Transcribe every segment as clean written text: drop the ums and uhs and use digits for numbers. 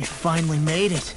finally made it.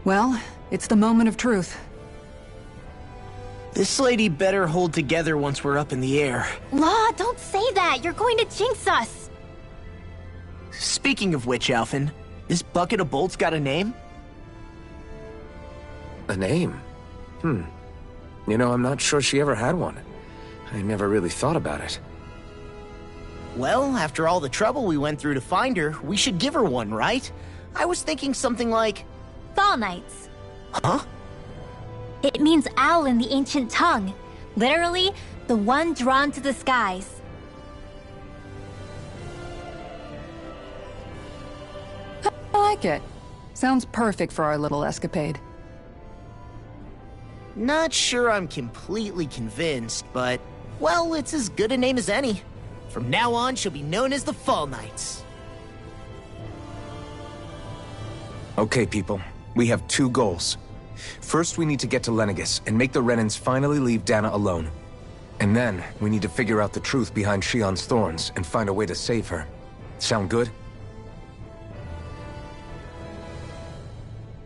Well, it's the moment of truth. This lady better hold together once we're up in the air. Law, don't say that! You're going to jinx us! Speaking of which, Alphen, this bucket of bolts got a name? A name? You know, I'm not sure she ever had one. I never really thought about it. Well, after all the trouble we went through to find her, we should give her one, right? I was thinking something like... Fall Knights. Huh? It means owl in the ancient tongue. Literally, the one drawn to the skies. I like it. Sounds perfect for our little escapade. Not sure I'm completely convinced, but... well, it's as good a name as any. From now on, she'll be known as the Fall Knights. Okay, people. We have two goals. First, we need to get to Lenegis and make the Renans finally leave Dana alone. And then, we need to figure out the truth behind Shion's thorns and find a way to save her. Sound good?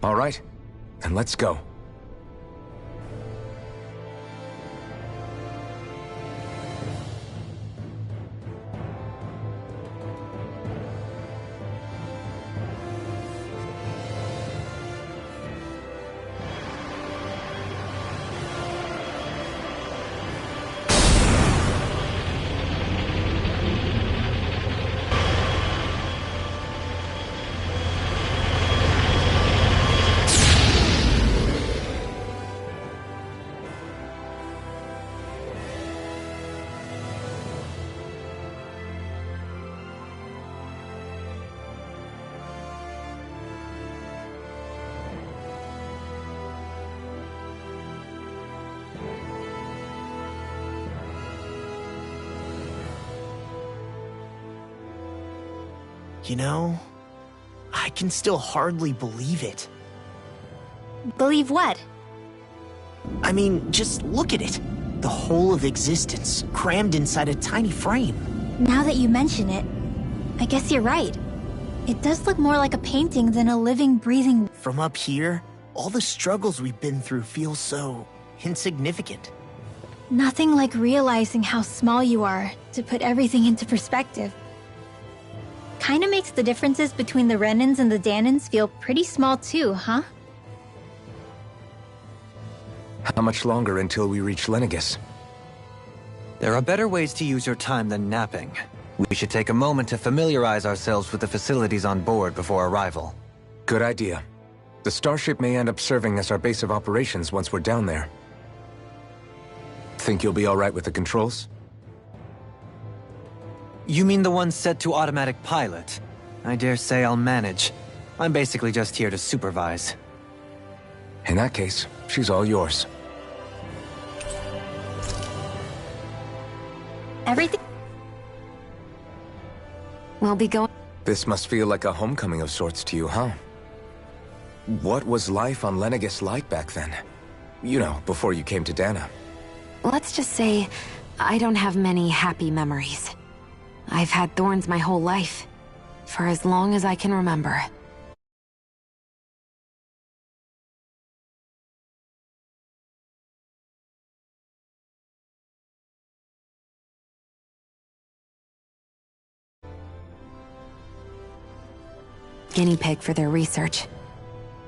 All right, then let's go. You know, I can still hardly believe it. Believe what? I mean, just look at it. The whole of existence, crammed inside a tiny frame. Now that you mention it, I guess you're right. It does look more like a painting than a living, breathing... From up here, all the struggles we've been through feel so... insignificant. Nothing like realizing how small you are to put everything into perspective. Kinda makes the differences between the Renans and the Danans feel pretty small too, huh? How much longer until we reach Lenegis? There are better ways to use your time than napping. We should take a moment to familiarize ourselves with the facilities on board before arrival. Good idea. The starship may end up serving as our base of operations once we're down there. Think you'll be all right with the controls? You mean the one set to automatic pilot? I dare say I'll manage. I'm basically just here to supervise. In that case, she's all yours. Everything... We'll be going... This must feel like a homecoming of sorts to you, huh? What was life on Lenegis like back then? You know, before you came to Dana. Let's just say, I don't have many happy memories. I've had thorns my whole life. For as long as I can remember. Guinea pig for their research.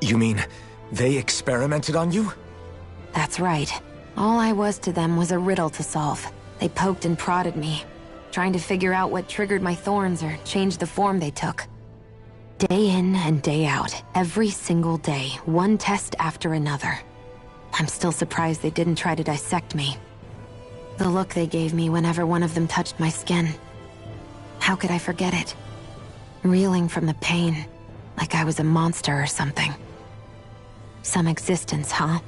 You mean, they experimented on you? That's right. All I was to them was a riddle to solve. They poked and prodded me, trying to figure out what triggered my thorns or changed the form they took. Day in and day out, every single day, one test after another. I'm still surprised they didn't try to dissect me. The look they gave me whenever one of them touched my skin. How could I forget it? Reeling from the pain, like I was a monster or something. Some existence, huh?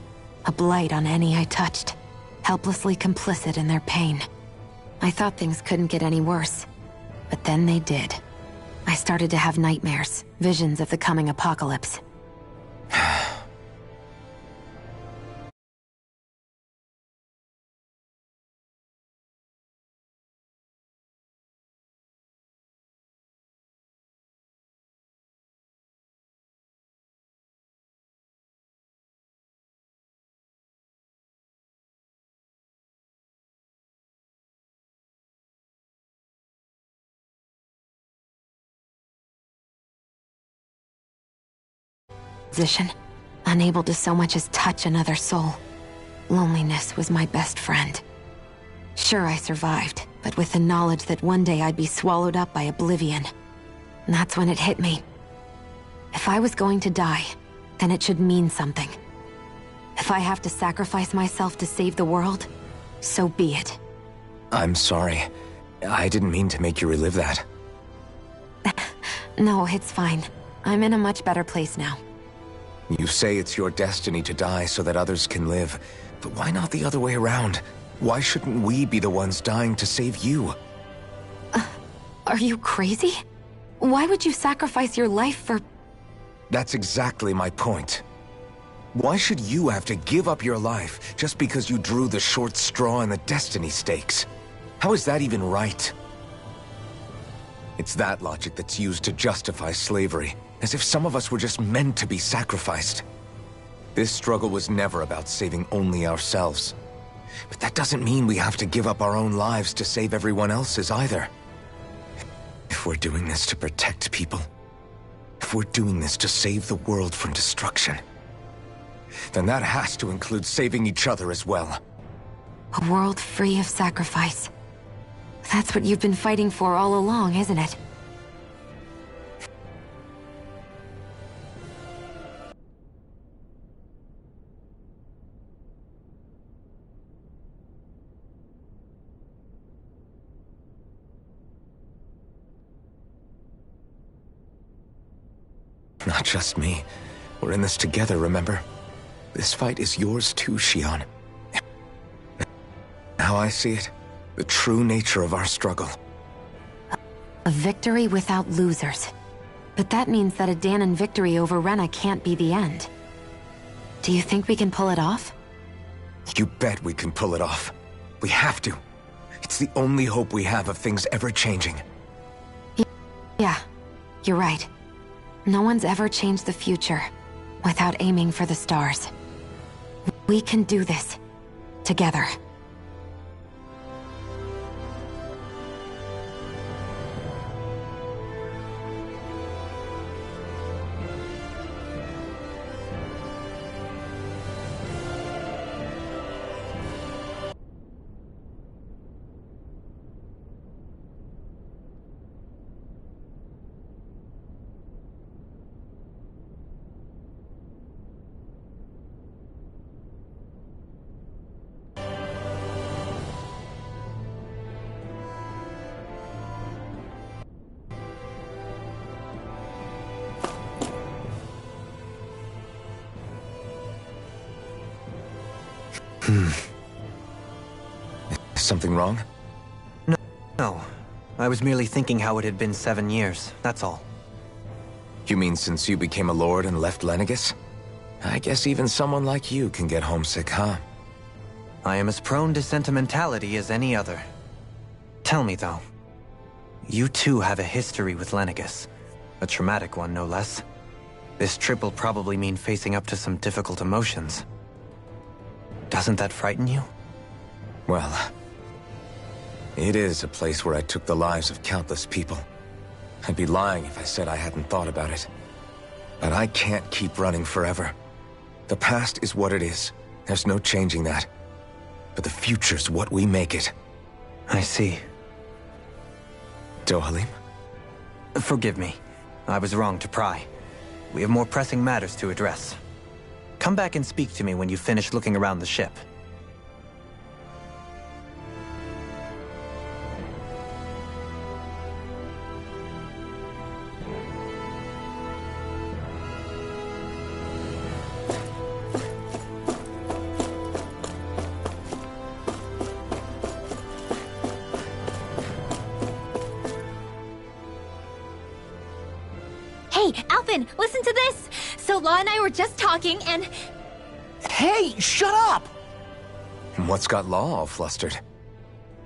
A blight on any I touched, helplessly complicit in their pain. I thought things couldn't get any worse, but then they did. I started to have nightmares, visions of the coming apocalypse. Position, unable to so much as touch another soul. Loneliness was my best friend. Sure, I survived, but with the knowledge that one day I'd be swallowed up by oblivion. And that's when it hit me. If I was going to die, then it should mean something. If I have to sacrifice myself to save the world, so be it. I'm sorry. I didn't mean to make you relive that. No, it's fine. I'm in a much better place now. You say it's your destiny to die so that others can live, but why not the other way around? Why shouldn't we be the ones dying to save you? Are you crazy? Why would you sacrifice your life for... That's exactly my point. Why should you have to give up your life just because you drew the short straw in the destiny stakes? How is that even right? It's that logic that's used to justify slavery. As if some of us were just meant to be sacrificed. This struggle was never about saving only ourselves. But that doesn't mean we have to give up our own lives to save everyone else's either. If we're doing this to protect people, if we're doing this to save the world from destruction, then that has to include saving each other as well. A world free of sacrifice. That's what you've been fighting for all along, isn't it? Not just me. We're in this together, remember? This fight is yours too, Xion. How I see it, the true nature of our struggle. A victory without losers. But that means that a Dahnan victory over Rena can't be the end. Do you think we can pull it off? You bet we can pull it off. We have to. It's the only hope we have of things ever changing. Yeah, you're right. No one's ever changed the future without aiming for the stars. We can do this. Together. Is something wrong? No. I was merely thinking how it had been 7 years, that's all. You mean since you became a lord and left Lenegis? I guess even someone like you can get homesick, huh? I am as prone to sentimentality as any other. Tell me, though. You too have a history with Lenegis. A traumatic one, no less. This trip will probably mean facing up to some difficult emotions. Doesn't that frighten you? Well, it is a place where I took the lives of countless people. I'd be lying if I said I hadn't thought about it. But I can't keep running forever. The past is what it is. There's no changing that. But the future's what we make it. I see. Dohalim? Forgive me. I was wrong to pry. We have more pressing matters to address. Come back and speak to me when you finish looking around the ship. Hey, Alvin, listen to this! So Law and I were just talking and... Hey, shut up! What's got Law all flustered?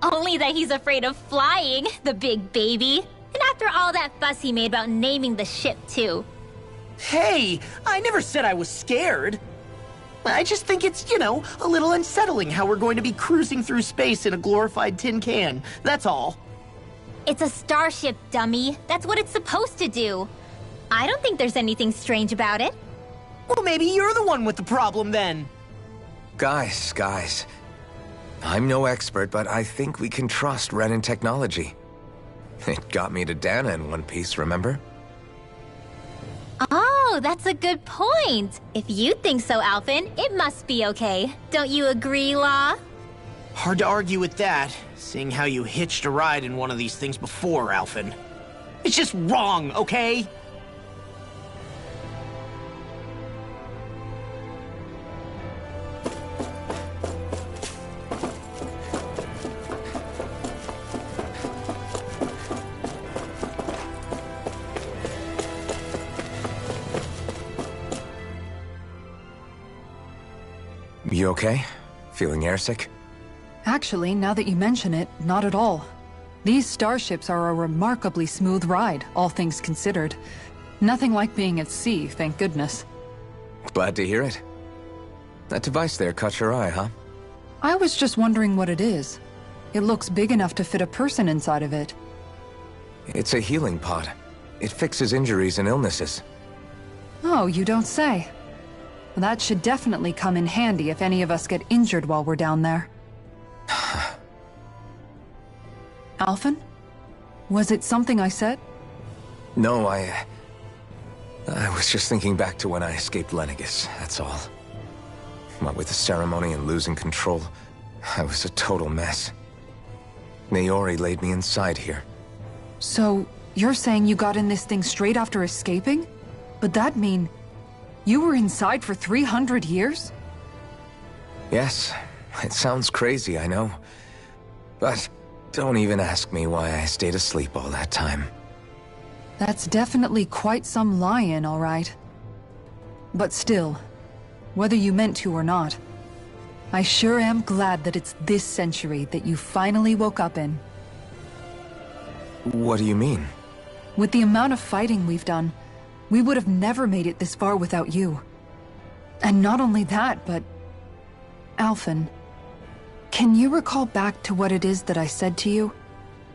Only that he's afraid of flying, the big baby. And after all that fuss he made about naming the ship, too. Hey, I never said I was scared. I just think it's, a little unsettling how we're going to be cruising through space in a glorified tin can. That's all. It's a starship, dummy. That's what it's supposed to do. I don't think there's anything strange about it. Well, maybe you're the one with the problem then. Guys. I'm no expert, but I think we can trust Renan technology. It got me to Dana in one piece, remember? Oh, that's a good point. If you think so, Alvin, it must be okay. Don't you agree, Law? Hard to argue with that, seeing how you hitched a ride in one of these things before, Alvin. It's just wrong, okay? You okay? Feeling airsick? Actually, now that you mention it, not at all. These starships are a remarkably smooth ride, all things considered. Nothing like being at sea, thank goodness. Glad to hear it. That device there caught your eye, huh? I was just wondering what it is. It looks big enough to fit a person inside of it. It's a healing pod. It fixes injuries and illnesses. Oh, you don't say. That should definitely come in handy if any of us get injured while we're down there. Alphen? Was it something I said? No, I was just thinking back to when I escaped Lenegis, that's all. What with the ceremony and losing control, I was a total mess. Naori laid me inside here. So, you're saying you got in this thing straight after escaping? But that'd mean... you were inside for 300 years? Yes, it sounds crazy, I know. But don't even ask me why I stayed asleep all that time. That's definitely quite some lie-in, all right. But still, whether you meant to or not, I sure am glad that it's this century that you finally woke up in. What do you mean? With the amount of fighting we've done, we would have never made it this far without you. And not only that, but... Alphen, can you recall back to what it is that I said to you?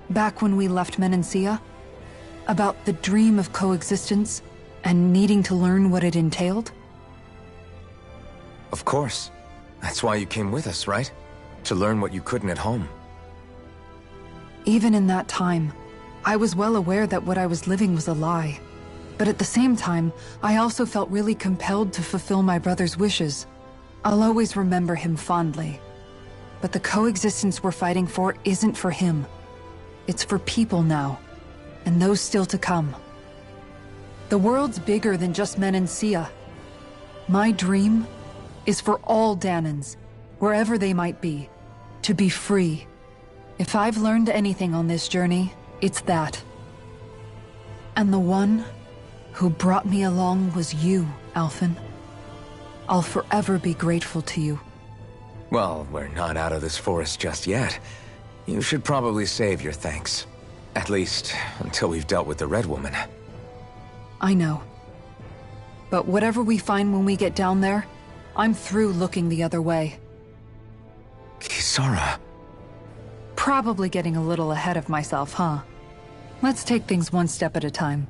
Back when we left Menancia? About the dream of coexistence, and needing to learn what it entailed? Of course. That's why you came with us, right? To learn what you couldn't at home. Even in that time, I was well aware that what I was living was a lie. But at the same time, I also felt really compelled to fulfill my brother's wishes. I'll always remember him fondly. But the coexistence we're fighting for isn't for him. It's for people now, and those still to come. The world's bigger than just Menancia. My dream is for all Danans, wherever they might be, to be free. If I've learned anything on this journey, it's that. And the one who brought me along was you, Alphen. I'll forever be grateful to you. Well, we're not out of this forest just yet. You should probably save your thanks. At least, until we've dealt with the Red Woman. I know. But whatever we find when we get down there, I'm through looking the other way. Kisara. Probably getting a little ahead of myself, huh? Let's take things one step at a time.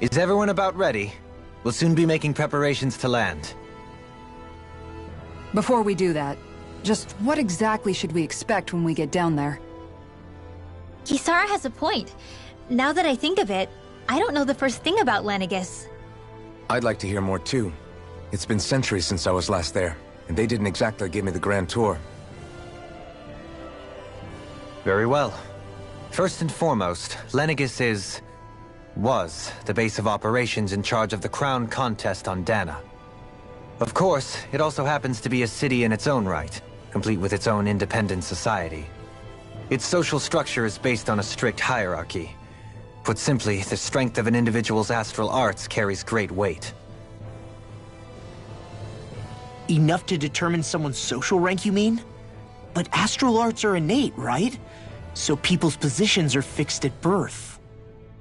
Is everyone about ready? We'll soon be making preparations to land. Before we do that, just what exactly should we expect when we get down there? Kisara has a point. Now that I think of it, I don't know the first thing about Lenegis. I'd like to hear more too. It's been centuries since I was last there, and they didn't exactly give me the grand tour. Very well. First and foremost, Lenegis was the base of operations in charge of the crown contest on Dana. Of course, it also happens to be a city in its own right, complete with its own independent society. Its social structure is based on a strict hierarchy. Put simply, the strength of an individual's astral arts carries great weight. Enough to determine someone's social rank, you mean? But astral arts are innate, right? So people's positions are fixed at birth.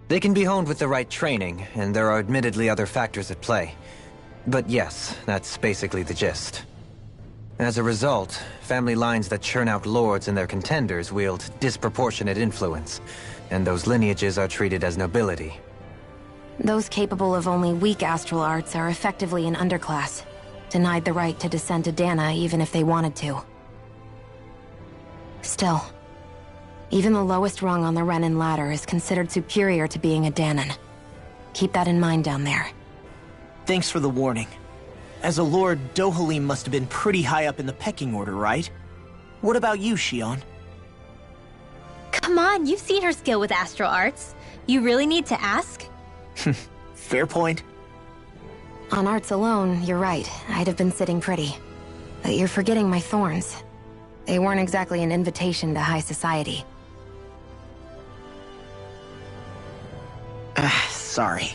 They can be honed with the right training, and there are admittedly other factors at play. But yes, that's basically the gist. As a result, family lines that churn out lords and their contenders wield disproportionate influence, and those lineages are treated as nobility. Those capable of only weak astral arts are effectively an underclass, denied the right to descend to Dana even if they wanted to. Still, even the lowest rung on the Renin ladder is considered superior to being a Danan. Keep that in mind down there. Thanks for the warning. As a lord, Dohalim must have been pretty high up in the pecking order, right? What about you, Shion? Come on, you've seen her skill with astral arts. You really need to ask? Fair point. On arts alone, you're right. I'd have been sitting pretty. But you're forgetting my thorns. They weren't exactly an invitation to high society. Sorry.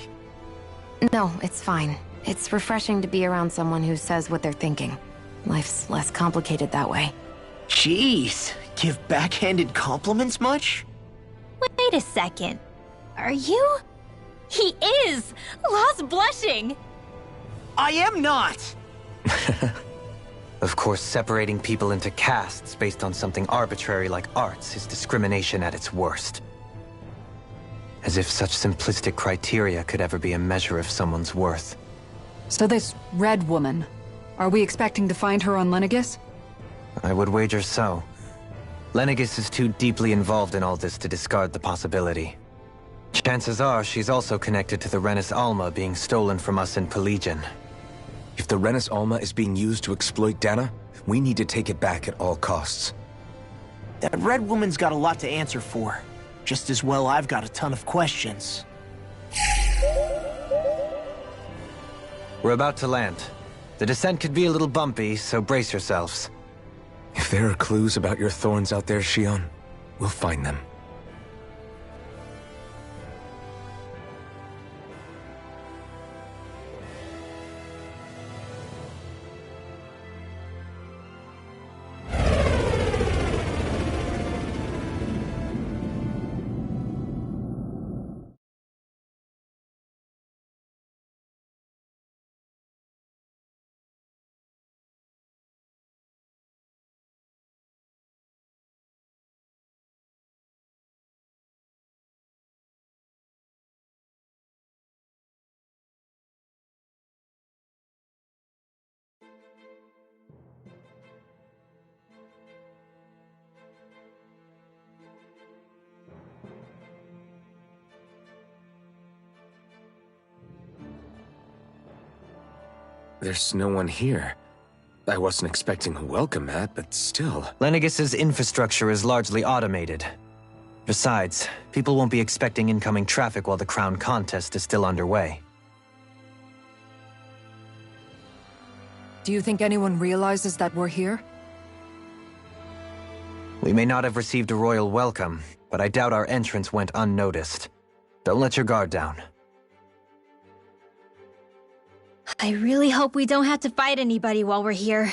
No, it's fine. It's refreshing to be around someone who says what they're thinking. Life's less complicated that way. Jeez, give backhanded compliments much? Wait a second. Are you? He is! Law's blushing! I am not! Of course, separating people into castes based on something arbitrary like arts is discrimination at its worst. As if such simplistic criteria could ever be a measure of someone's worth. So this Red Woman, are we expecting to find her on Lenegis? I would wager so. Lenegis is too deeply involved in all this to discard the possibility. Chances are she's also connected to the Renis Alma being stolen from us in Pelegion. If the Renis Alma is being used to exploit Dana, we need to take it back at all costs. That Red Woman's got a lot to answer for. Just as well I've got a ton of questions. We're about to land. The descent could be a little bumpy, so brace yourselves. If there are clues about your thorns out there, Shion, we'll find them. There's no one here. I wasn't expecting a welcome mat, but still. Lenegis' infrastructure is largely automated. Besides, people won't be expecting incoming traffic while the crown contest is still underway. Do you think anyone realizes that we're here? We may not have received a royal welcome, but I doubt our entrance went unnoticed. Don't let your guard down. I really hope we don't have to fight anybody while we're here.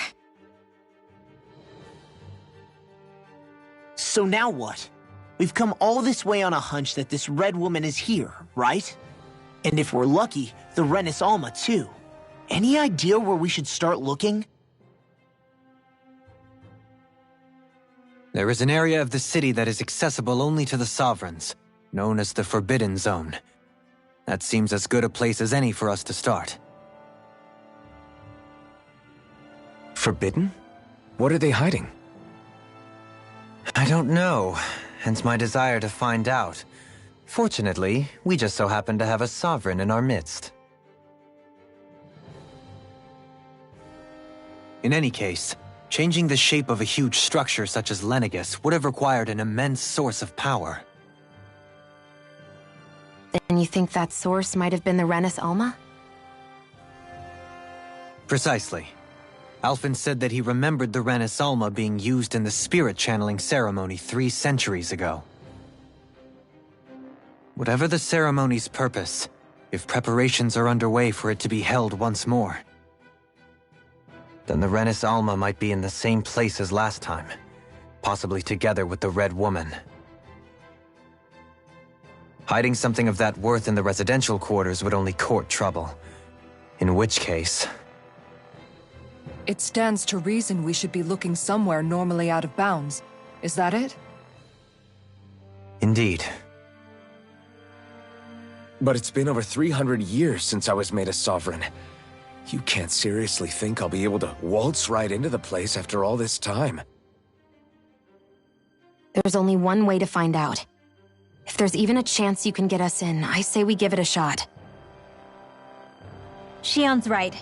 So now what? We've come all this way on a hunch that this red woman is here, right? And if we're lucky, the Renis Alma too. Any idea where we should start looking? There is an area of the city that is accessible only to the Sovereigns, known as the Forbidden Zone. That seems as good a place as any for us to start. Forbidden? What are they hiding? I don't know, hence my desire to find out. Fortunately, we just so happen to have a Sovereign in our midst. In any case, changing the shape of a huge structure such as Lenegis would have required an immense source of power. Then you think that source might have been the Renis Alma? Precisely. Alphen said that he remembered the Renis Alma being used in the spirit channeling ceremony 3 centuries ago. Whatever the ceremony's purpose, if preparations are underway for it to be held once more, then the Renis Alma might be in the same place as last time, possibly together with the Red Woman. Hiding something of that worth in the residential quarters would only court trouble. In which case... It stands to reason we should be looking somewhere normally out of bounds. Is that it? Indeed. But it's been over 300 years since I was made a Sovereign. You can't seriously think I'll be able to waltz right into the place after all this time. There's only one way to find out. If there's even a chance you can get us in, I say we give it a shot. Shion's right.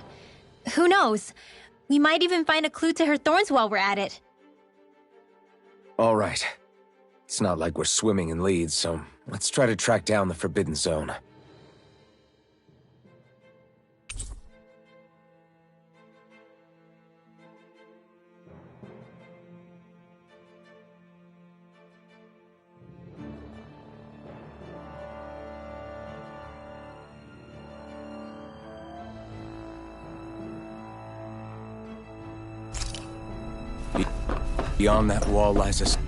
Who knows? We might even find a clue to her thorns while we're at it. All right. It's not like we're swimming in leads, so let's try to track down the Forbidden Zone. Beyond that wall lies a...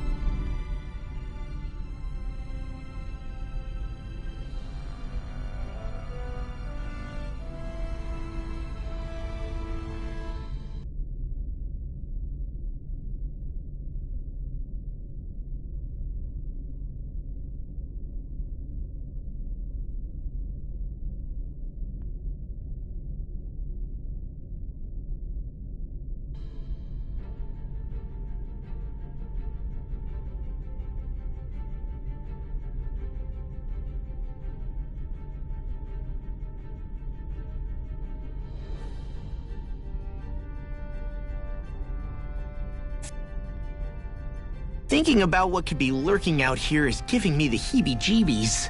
Thinking about what could be lurking out here is giving me the heebie-jeebies.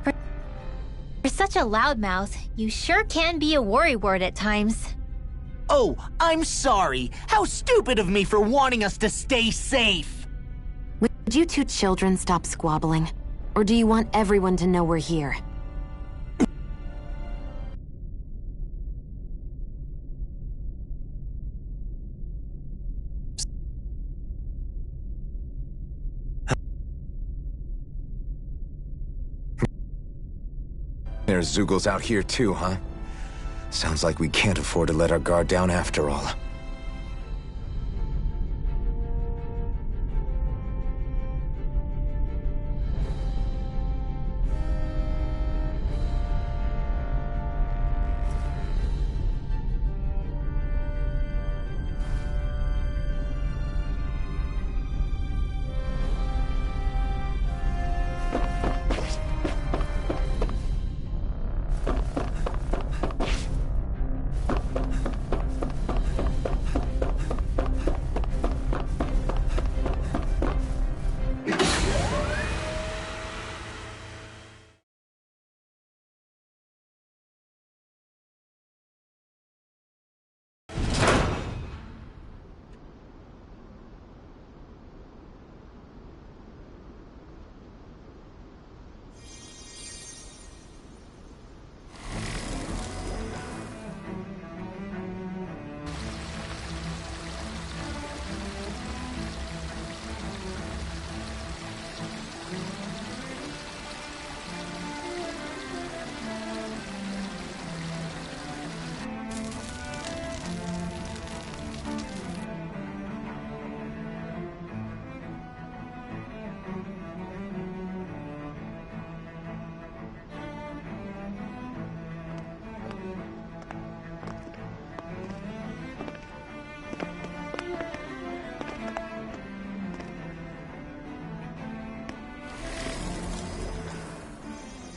For such a loudmouth, you sure can be a worrywart at times. Oh, I'm sorry. How stupid of me for wanting us to stay safe. Would you two children stop squabbling? Or do you want everyone to know we're here? There's Zoogles out here too, huh? Sounds like we can't afford to let our guard down after all.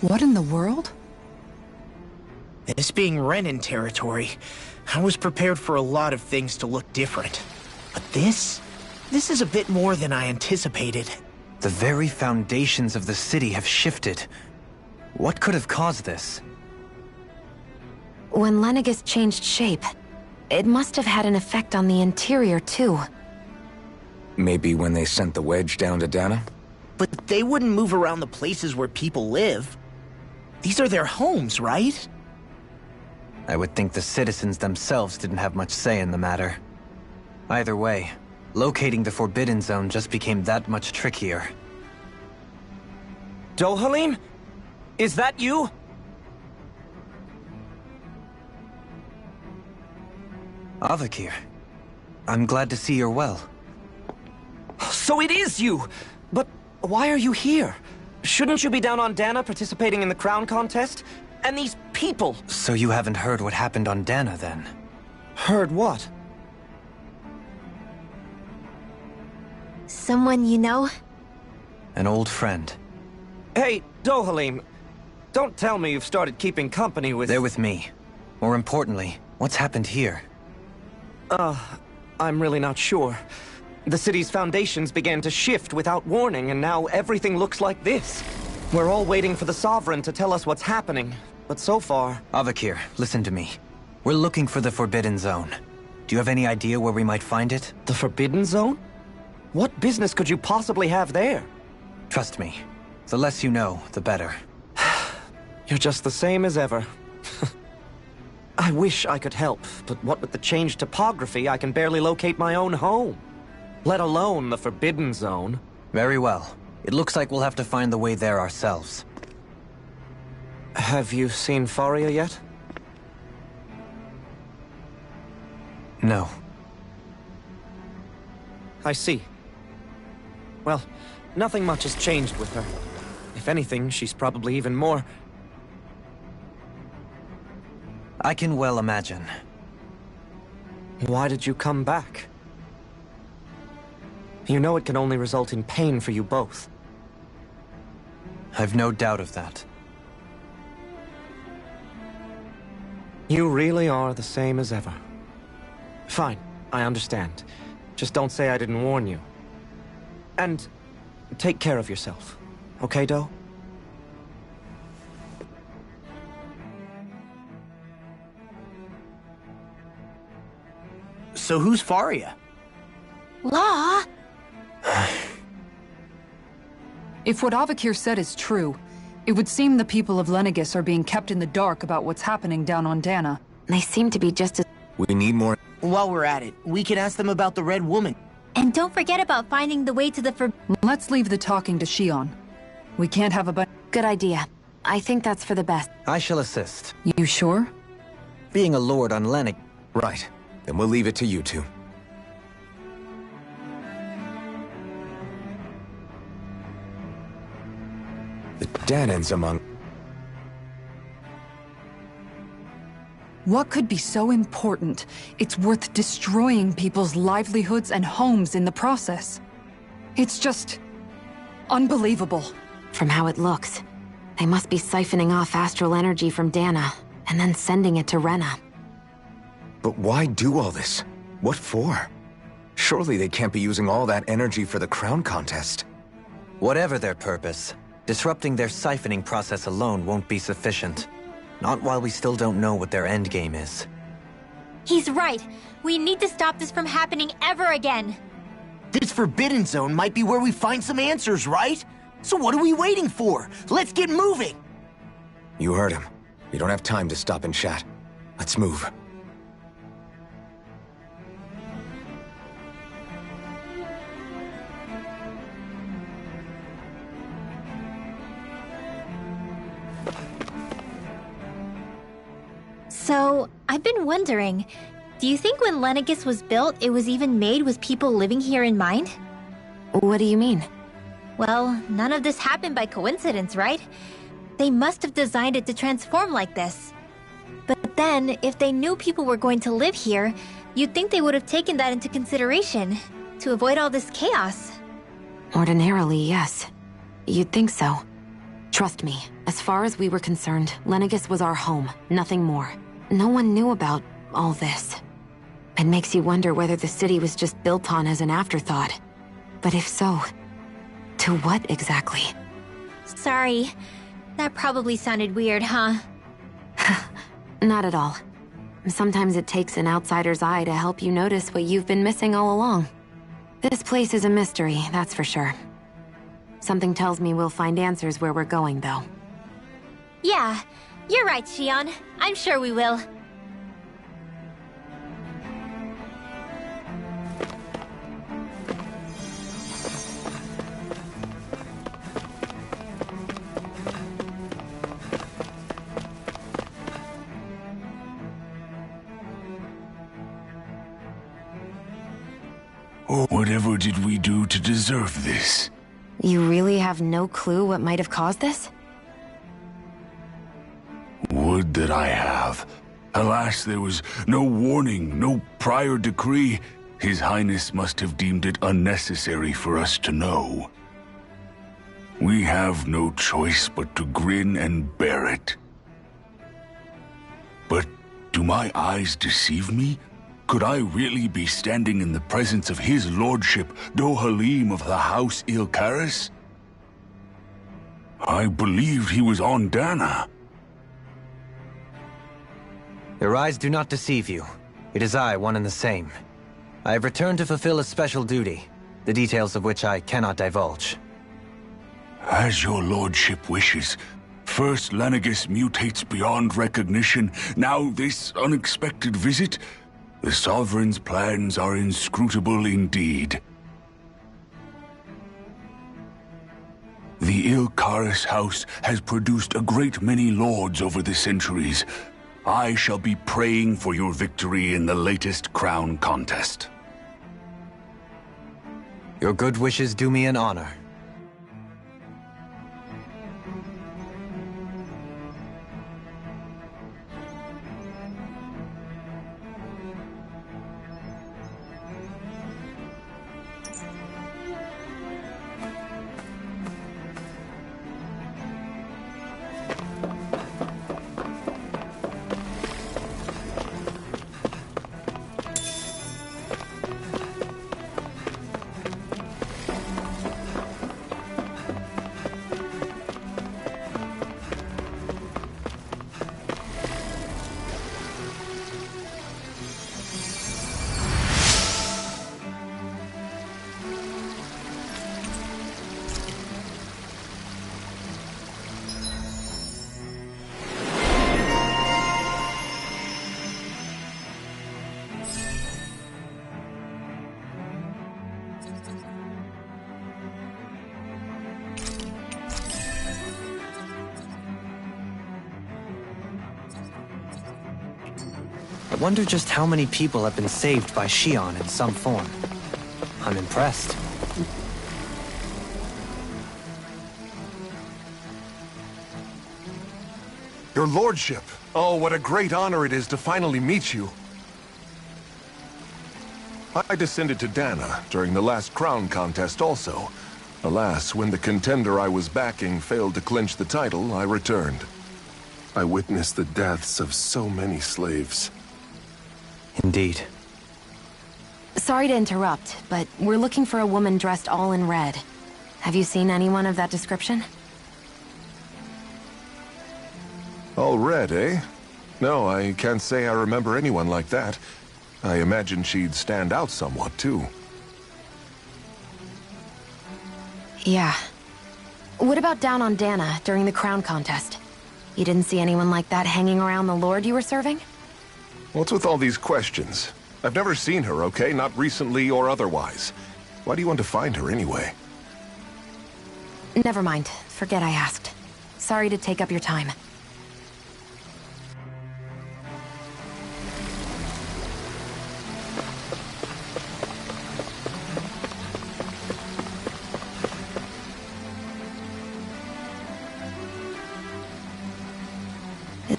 What in the world? This being Renin territory, I was prepared for a lot of things to look different. But this is a bit more than I anticipated. The very foundations of the city have shifted. What could have caused this? When Lenegis changed shape, it must have had an effect on the interior too. Maybe when they sent the wedge down to Dana? But they wouldn't move around the places where people live. These are their homes, right? I would think the citizens themselves didn't have much say in the matter. Either way, locating the Forbidden Zone just became that much trickier. Dohalim? Is that you? Avakir, I'm glad to see you're well. So it is you! But why are you here? Shouldn't you be down on Dana participating in the crown contest? And these people! So you haven't heard what happened on Dana, then? Heard what? Someone you know? An old friend. Hey, Dohalim, don't tell me you've started keeping company with... They're with me. More importantly, what's happened here? I'm really not sure. The city's foundations began to shift without warning, and now everything looks like this. We're all waiting for the Sovereign to tell us what's happening, but so far... Avakir, listen to me. We're looking for the Forbidden Zone. Do you have any idea where we might find it? The Forbidden Zone? What business could you possibly have there? Trust me. The less you know, the better. You're just the same as ever. I wish I could help, but what with the changed topography, I can barely locate my own home. Let alone the Forbidden Zone. Very well. It looks like we'll have to find the way there ourselves. Have you seen Faria yet? No. I see. Well, nothing much has changed with her. If anything, she's probably even more... I can well imagine. Why did you come back? You know it can only result in pain for you both. I've no doubt of that. You really are the same as ever. Fine, I understand. Just don't say I didn't warn you. And take care of yourself. Okay, Do? So who's Faria? Law? If what Avakir said is true, it would seem the people of Lenegis are being kept in the dark about what's happening down on Dana. They seem to be just as... We need more... While we're at it, we can ask them about the Red Woman. And don't forget about finding the way to the Let's leave the talking to Shion. We can't have a bunch... Good idea. I think that's for the best. I shall assist. You sure? Being a lord on Lenegis... Right. Then we'll leave it to you two. The Danans among... What could be so important? It's worth destroying people's livelihoods and homes in the process. It's just... unbelievable. From how it looks, they must be siphoning off astral energy from Dana, and then sending it to Rena. But why do all this? What for? Surely they can't be using all that energy for the crown contest. Whatever their purpose, disrupting their siphoning process alone won't be sufficient. Not while we still don't know what their endgame is. He's right. We need to stop this from happening ever again. This Forbidden Zone might be where we find some answers, right? So what are we waiting for? Let's get moving! You heard him. We don't have time to stop and chat. Let's move. So, I've been wondering, do you think when Lenegis was built, it was even made with people living here in mind? What do you mean? Well, none of this happened by coincidence, right? They must have designed it to transform like this. But then, if they knew people were going to live here, you'd think they would have taken that into consideration, to avoid all this chaos. Ordinarily, yes. You'd think so. Trust me, As far as we were concerned, Lenegis was our home, nothing more. No one knew about all this. It makes you wonder whether the city was just built on as an afterthought. But if so, to what exactly? Sorry. That probably sounded weird, huh? Not at all. Sometimes it takes an outsider's eye to help you notice what you've been missing all along. This place is a mystery, that's for sure. Something tells me we'll find answers where we're going, though. Yeah, you're right, Shion. I'm sure we will. Whatever did we do to deserve this? You really have no clue what might have caused this? Would that I have. Alas, there was no warning, no prior decree. His Highness must have deemed it unnecessary for us to know. We have no choice but to grin and bear it. But do my eyes deceive me? Could I really be standing in the presence of his lordship, Dohalim of the House Ilkaris? I believed he was on Dana. Your eyes do not deceive you. It is I, one and the same. I have returned to fulfill a special duty, the details of which I cannot divulge. As your lordship wishes. First Lenegis mutates beyond recognition, now this unexpected visit. The Sovereign's plans are inscrutable indeed. The Ilkaris house has produced a great many lords over the centuries. I shall be praying for your victory in the latest crown contest. Your good wishes do me an honor. I wonder just how many people have been saved by Shion in some form. I'm impressed. Your lordship! Oh, what a great honor it is to finally meet you. I descended to Dana during the last crown contest also. Alas, when the contender I was backing failed to clinch the title, I returned. I witnessed the deaths of so many slaves. Indeed. Sorry to interrupt, but we're looking for a woman dressed all in red. Have you seen anyone of that description? All red, eh? No, I can't say I remember anyone like that. I imagine she'd stand out somewhat, too. Yeah. What about down on Dana during the crown contest? You didn't see anyone like that hanging around the lord you were serving? What's with all these questions? I've never seen her, okay? Not recently or otherwise. Why do you want to find her anyway? Never mind. Forget I asked. Sorry to take up your time.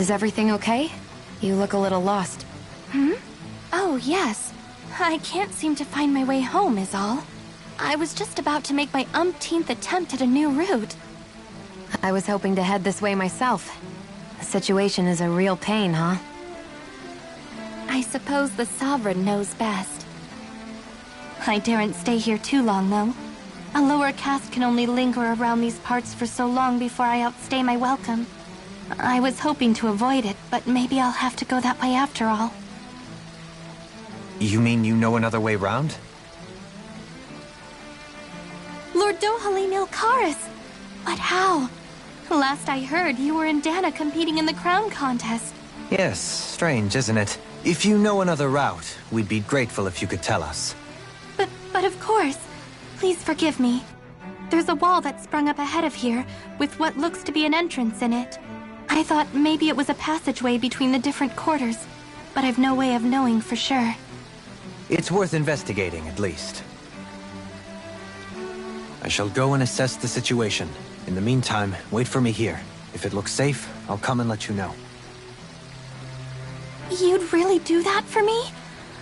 Is everything okay? You look a little lost. Oh, yes. I can't seem to find my way home, is all. I was just about to make my umpteenth attempt at a new route. I was hoping to head this way myself. The situation is a real pain, huh? I suppose the Sovereign knows best. I daren't stay here too long, though. A lower caste can only linger around these parts for so long before I outstay my welcome. I was hoping to avoid it, but maybe I'll have to go that way after all. You mean you know another way round? Lord Dohalim Ilkaris! But how? Last I heard, you were in Dana competing in the crown contest. Yes, strange, isn't it? If you know another route, we'd be grateful if you could tell us. But of course. Please forgive me. There's a wall that sprung up ahead of here, with what looks to be an entrance in it. I thought maybe it was a passageway between the different quarters, but I've no way of knowing for sure. It's worth investigating, at least. I shall go and assess the situation. In the meantime, wait for me here. If it looks safe, I'll come and let you know. You'd really do that for me?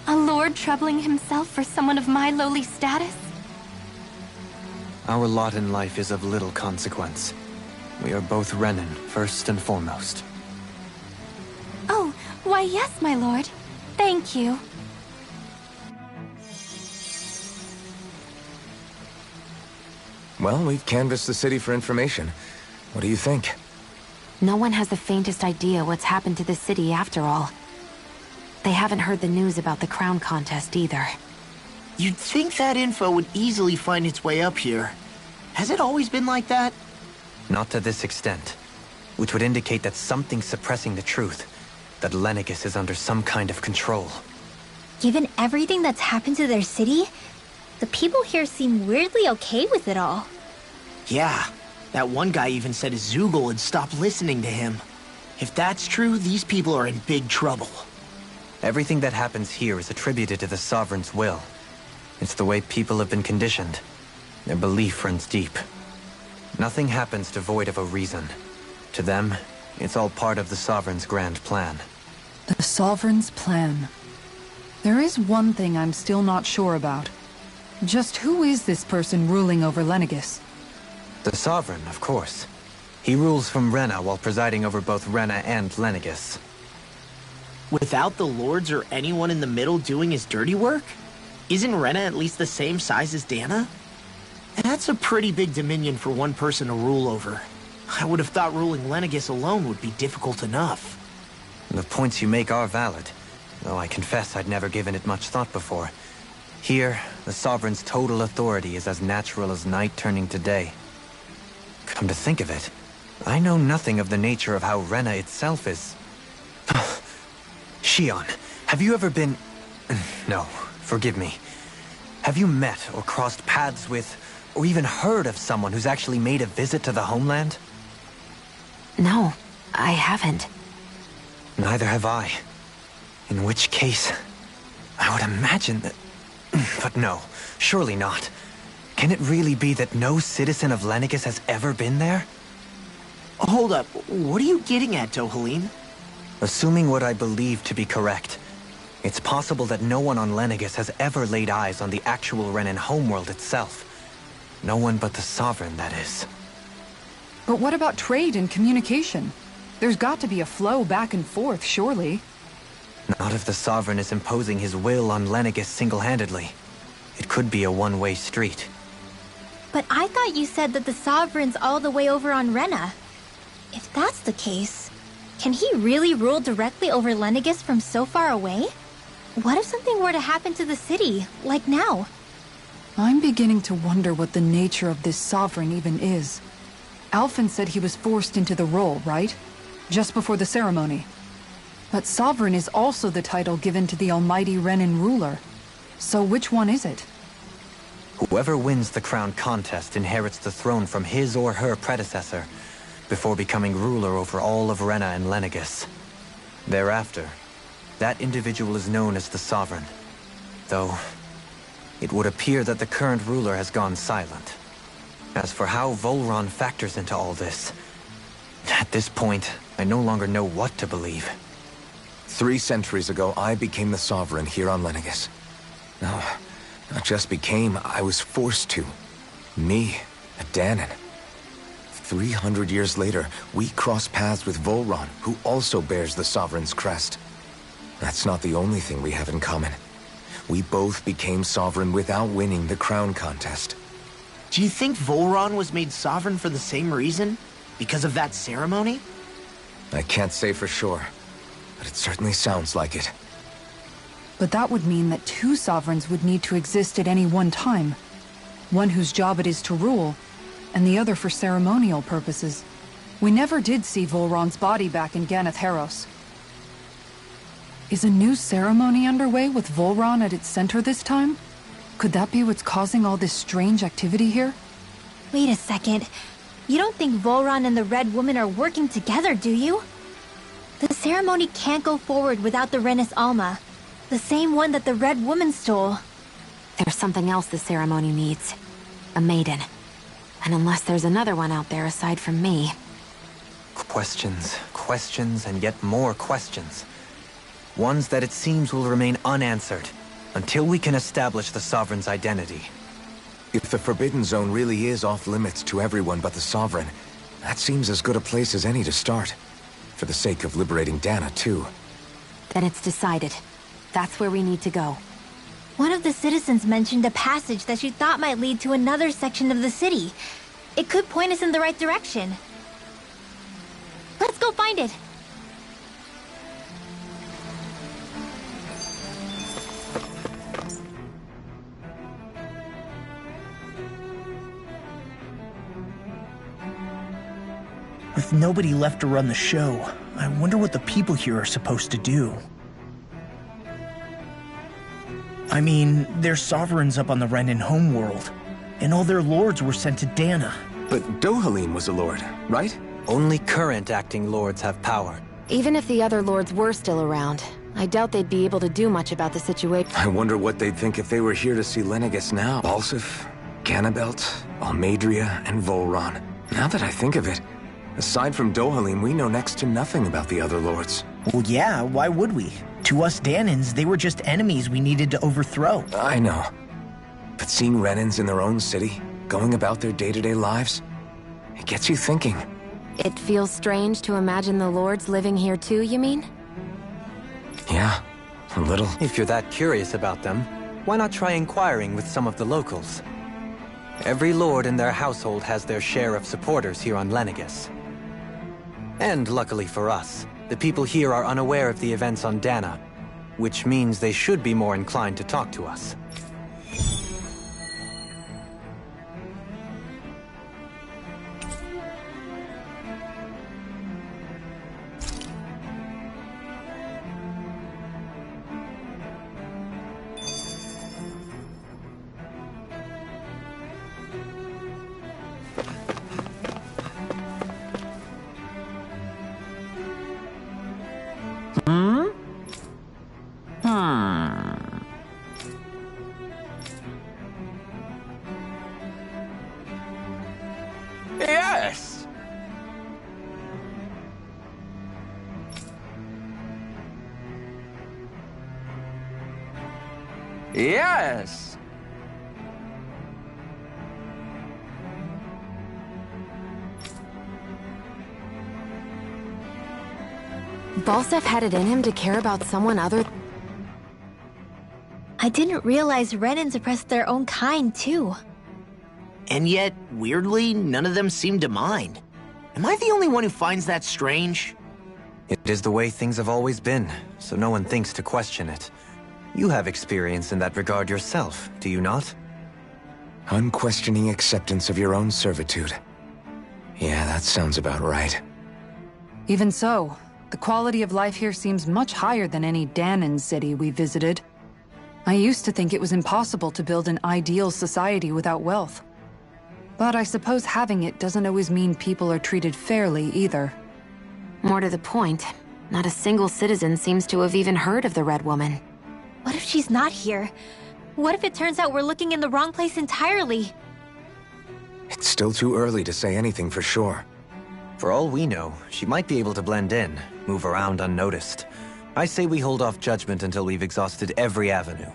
A lord troubling himself for someone of my lowly status? Our lot in life is of little consequence. We are both Renan, first and foremost. Oh, why yes, my lord. Thank you. Well, we've canvassed the city for information. What do you think? No one has the faintest idea what's happened to the city after all. They haven't heard the news about the crown contest either. You'd think that info would easily find its way up here. Has it always been like that? Not to this extent. Which would indicate that something's suppressing the truth. That Lenegis is under some kind of control. Given everything that's happened to their city, the people here seem weirdly okay with it all. Yeah, that one guy even said Zoogle had stopped listening to him. If that's true, these people are in big trouble. Everything that happens here is attributed to the Sovereign's will. It's the way people have been conditioned. Their belief runs deep. Nothing happens devoid of a reason. To them, it's all part of the Sovereign's grand plan. The Sovereign's plan. There is one thing I'm still not sure about. Just who is this person ruling over Lenegis? The Sovereign, of course. He rules from Rena while presiding over both Rena and Lenegis. Without the lords or anyone in the middle doing his dirty work? Isn't Rena at least the same size as Dana? That's a pretty big dominion for one person to rule over. I would have thought ruling Lenegis alone would be difficult enough. The points you make are valid, though I confess I'd never given it much thought before. Here, the Sovereign's total authority is as natural as night turning to day. Come to think of it, I know nothing of the nature of how Rena itself is. Shion, have you ever been... No, forgive me. Have you met or crossed paths with, or even heard of someone who's actually made a visit to the homeland? No, I haven't. Neither have I. In which case, I would imagine that... But no, surely not. Can it really be that no citizen of Lenegis has ever been there? Hold up, what are you getting at, Dohalim? Assuming what I believe to be correct, it's possible that no one on Lenegis has ever laid eyes on the actual Renan homeworld itself. No one but the Sovereign, that is. But what about trade and communication? There's got to be a flow back and forth, surely. Not if the Sovereign is imposing his will on Lenegis single-handedly. It could be a one-way street. But I thought you said that the Sovereign's all the way over on Rena. If that's the case, can he really rule directly over Lenegis from so far away? What if something were to happen to the city, like now? I'm beginning to wonder what the nature of this Sovereign even is. Alphen said he was forced into the role, right? Just before the ceremony. But Sovereign is also the title given to the almighty Renan ruler. So which one is it? Whoever wins the crown contest inherits the throne from his or her predecessor, before becoming ruler over all of Rena and Lenegis. Thereafter, that individual is known as the Sovereign. Though, it would appear that the current ruler has gone silent. As for how Volron factors into all this, at this point, I no longer know what to believe. 3 centuries ago, I became the Sovereign here on Lenegis. No, not just became, I was forced to. Me, a Danon. 300 years later, we cross paths with Volron, who also bears the Sovereign's crest. That's not the only thing we have in common. We both became Sovereign without winning the crown contest. Do you think Volron was made sovereign for the same reason? Because of that ceremony? I can't say for sure, but it certainly sounds like it. But that would mean that two sovereigns would need to exist at any one time. One whose job it is to rule, and the other for ceremonial purposes. We never did see Volron's body back in Ganath Haros. Is a new ceremony underway with Volron at its center this time? Could that be what's causing all this strange activity here? Wait a second. You don't think Volron and the Red Woman are working together, do you? The ceremony can't go forward without the Renis Alma. The same one that the Red Woman stole. There's something else the ceremony needs. A maiden. And unless there's another one out there aside from me... Questions, questions, and yet more questions. Ones that it seems will remain unanswered, until we can establish the Sovereign's identity. If the Forbidden Zone really is off-limits to everyone but the Sovereign, that seems as good a place as any to start. For the sake of liberating Dana, too. Then it's decided. That's where we need to go. One of the citizens mentioned a passage that she thought might lead to another section of the city. It could point us in the right direction. Let's go find it! With nobody left to run the show, I wonder what the people here are supposed to do. I mean, there's sovereigns up on the Renin homeworld, and all their lords were sent to Dana. But Dohalim was a lord, right? Only current acting lords have power. Even if the other lords were still around, I doubt they'd be able to do much about the situation. I wonder what they'd think if they were here to see Lenegis now. Balsif, Ganabelt, Almadria, and Volron. Now that I think of it, aside from Dohalim, we know next to nothing about the other lords. Well, yeah, why would we? To us Danans, they were just enemies we needed to overthrow. I know. But seeing Renins in their own city, going about their day-to-day lives, it gets you thinking. It feels strange to imagine the lords living here too, you mean? Yeah, a little. If you're that curious about them, why not try inquiring with some of the locals? Every lord in their household has their share of supporters here on Lenegis. And luckily for us, the people here are unaware of the events on Dana, which means they should be more inclined to talk to us. Yes! Yes! Balsef had it in him to care about someone other... I didn't realize Renins oppressed their own kind, too. And yet, weirdly, none of them seem to mind. Am I the only one who finds that strange? It is the way things have always been, so no one thinks to question it. You have experience in that regard yourself, do you not? Unquestioning acceptance of your own servitude. Yeah, that sounds about right. Even so, the quality of life here seems much higher than any Danan city we visited. I used to think it was impossible to build an ideal society without wealth. But I suppose having it doesn't always mean people are treated fairly either. More to the point, not a single citizen seems to have even heard of the Red Woman. What if she's not here? What if it turns out we're looking in the wrong place entirely? It's still too early to say anything for sure. For all we know, she might be able to blend in, move around unnoticed. I say we hold off judgment until we've exhausted every avenue.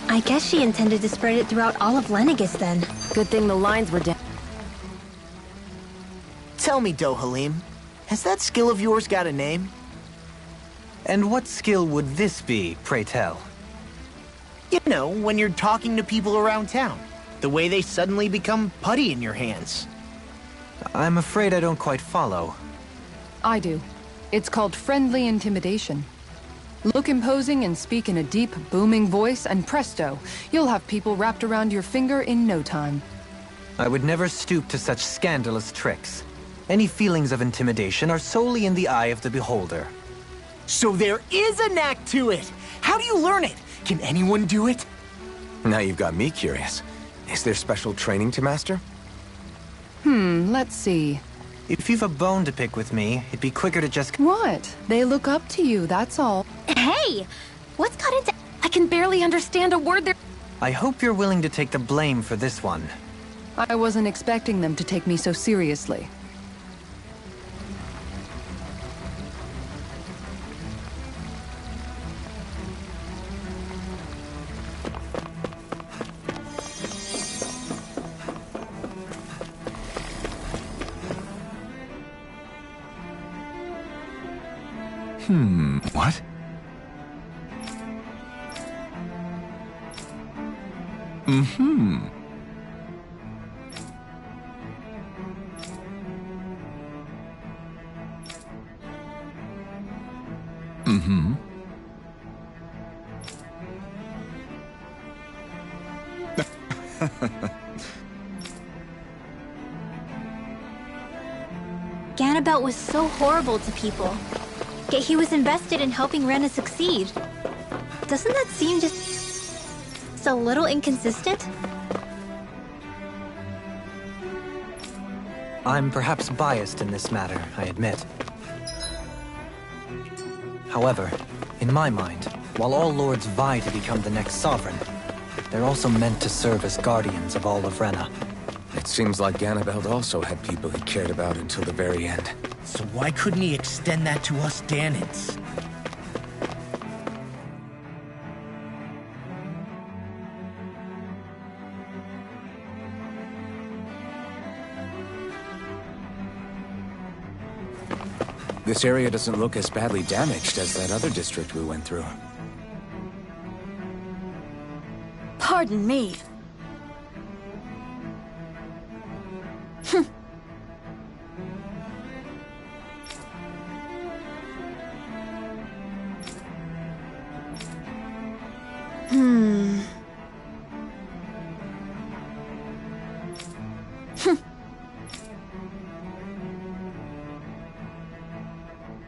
I guess she intended to spread it throughout all of Lenegis then. Good thing the lines were down. Tell me, Dohalim, has that skill of yours got a name? And what skill would this be, pray tell? You know, when you're talking to people around town. The way they suddenly become putty in your hands. I'm afraid I don't quite follow. I do. It's called friendly intimidation. Look imposing and speak in a deep, booming voice, and presto, you'll have people wrapped around your finger in no time. I would never stoop to such scandalous tricks. Any feelings of intimidation are solely in the eye of the beholder. So there is a knack to it! How do you learn it? Can anyone do it? Now you've got me curious. Is there special training to master? Let's see. If you've a bone to pick with me, it'd be quicker to just... What? They look up to you, that's all. Hey! What's got into... I can barely understand a word they're... I hope you're willing to take the blame for this one. I wasn't expecting them to take me so seriously. What? Ganabelt was so horrible to people. Yet he was invested in helping Rena succeed. Doesn't that seem just a little inconsistent? I'm perhaps biased in this matter, I admit. However, in my mind, while all lords vie to become the next sovereign, they're also meant to serve as guardians of all of Rena. It seems like Ganabelt also had people he cared about until the very end. So why couldn't he extend that to us Danans? This area doesn't look as badly damaged as that other district we went through. Pardon me.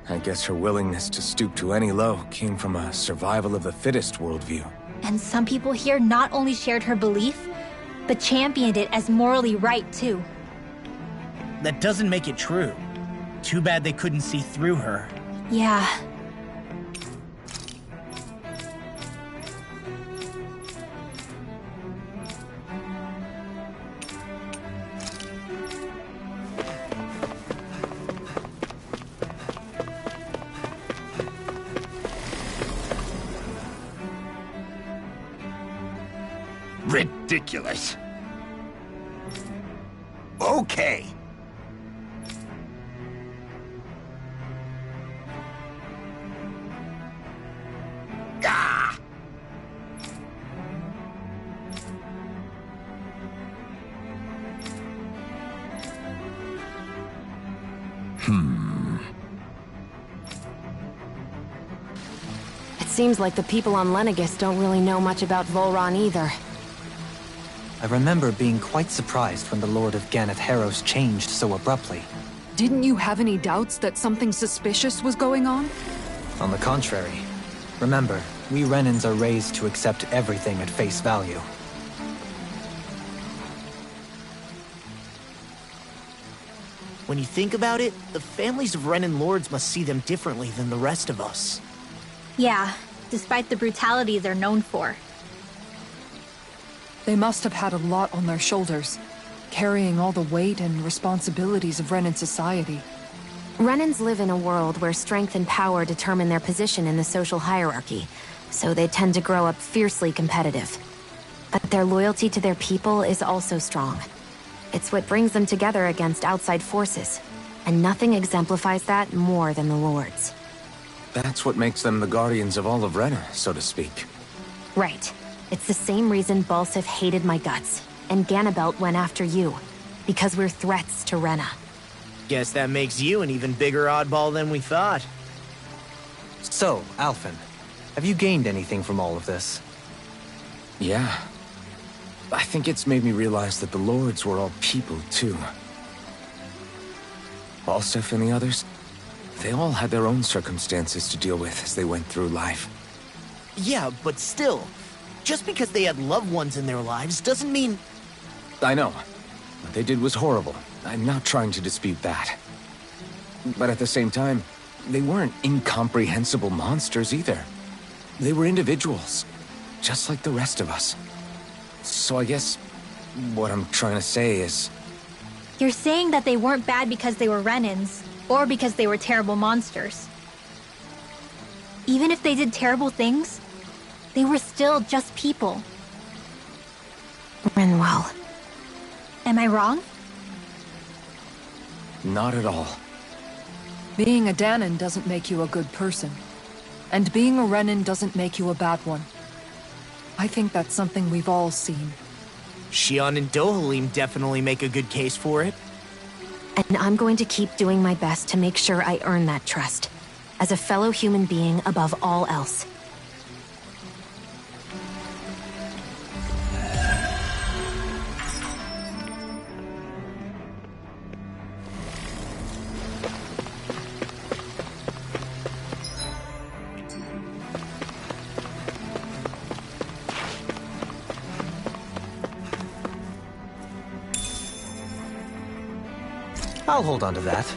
I guess her willingness to stoop to any low came from a survival of the fittest worldview. And some people here not only shared her belief, but championed it as morally right too. That doesn't make it true. Too bad they couldn't see through her. Yeah. Ridiculous. Okay. Ah! It seems like the people on Lenegis don't really know much about Volron either. I remember being quite surprised when the Lord of Ganeth Haros changed so abruptly. Didn't you have any doubts that something suspicious was going on? On the contrary. Remember, we Renans are raised to accept everything at face value. When you think about it, the families of Renan lords must see them differently than the rest of us. Yeah, despite the brutality they're known for. They must have had a lot on their shoulders, carrying all the weight and responsibilities of Renan society. Renans live in a world where strength and power determine their position in the social hierarchy, so they tend to grow up fiercely competitive. But their loyalty to their people is also strong. It's what brings them together against outside forces, and nothing exemplifies that more than the Lords. That's what makes them the guardians of all of Rena, so to speak. Right. It's the same reason Balsif hated my guts, and Ganabelt went after you. Because we're threats to Rena. Guess that makes you an even bigger oddball than we thought. So, Alphen, have you gained anything from all of this? Yeah. I think it's made me realize that the Lords were all people, too. Balsif and the others, they all had their own circumstances to deal with as they went through life. Yeah, but still, just because they had loved ones in their lives doesn't mean... I know. What they did was horrible. I'm not trying to dispute that. But at the same time, they weren't incomprehensible monsters either. They were individuals, just like the rest of us. So I guess what I'm trying to say is... You're saying that they weren't bad because they were Renans, or because they were terrible monsters. Even if they did terrible things, they were still just people. Renwell. Am I wrong? Not at all. Being a Danan doesn't make you a good person. And being a Renan doesn't make you a bad one. I think that's something we've all seen. Xion and Dohalim definitely make a good case for it. And I'm going to keep doing my best to make sure I earn that trust. As a fellow human being above all else. I'll hold on to that.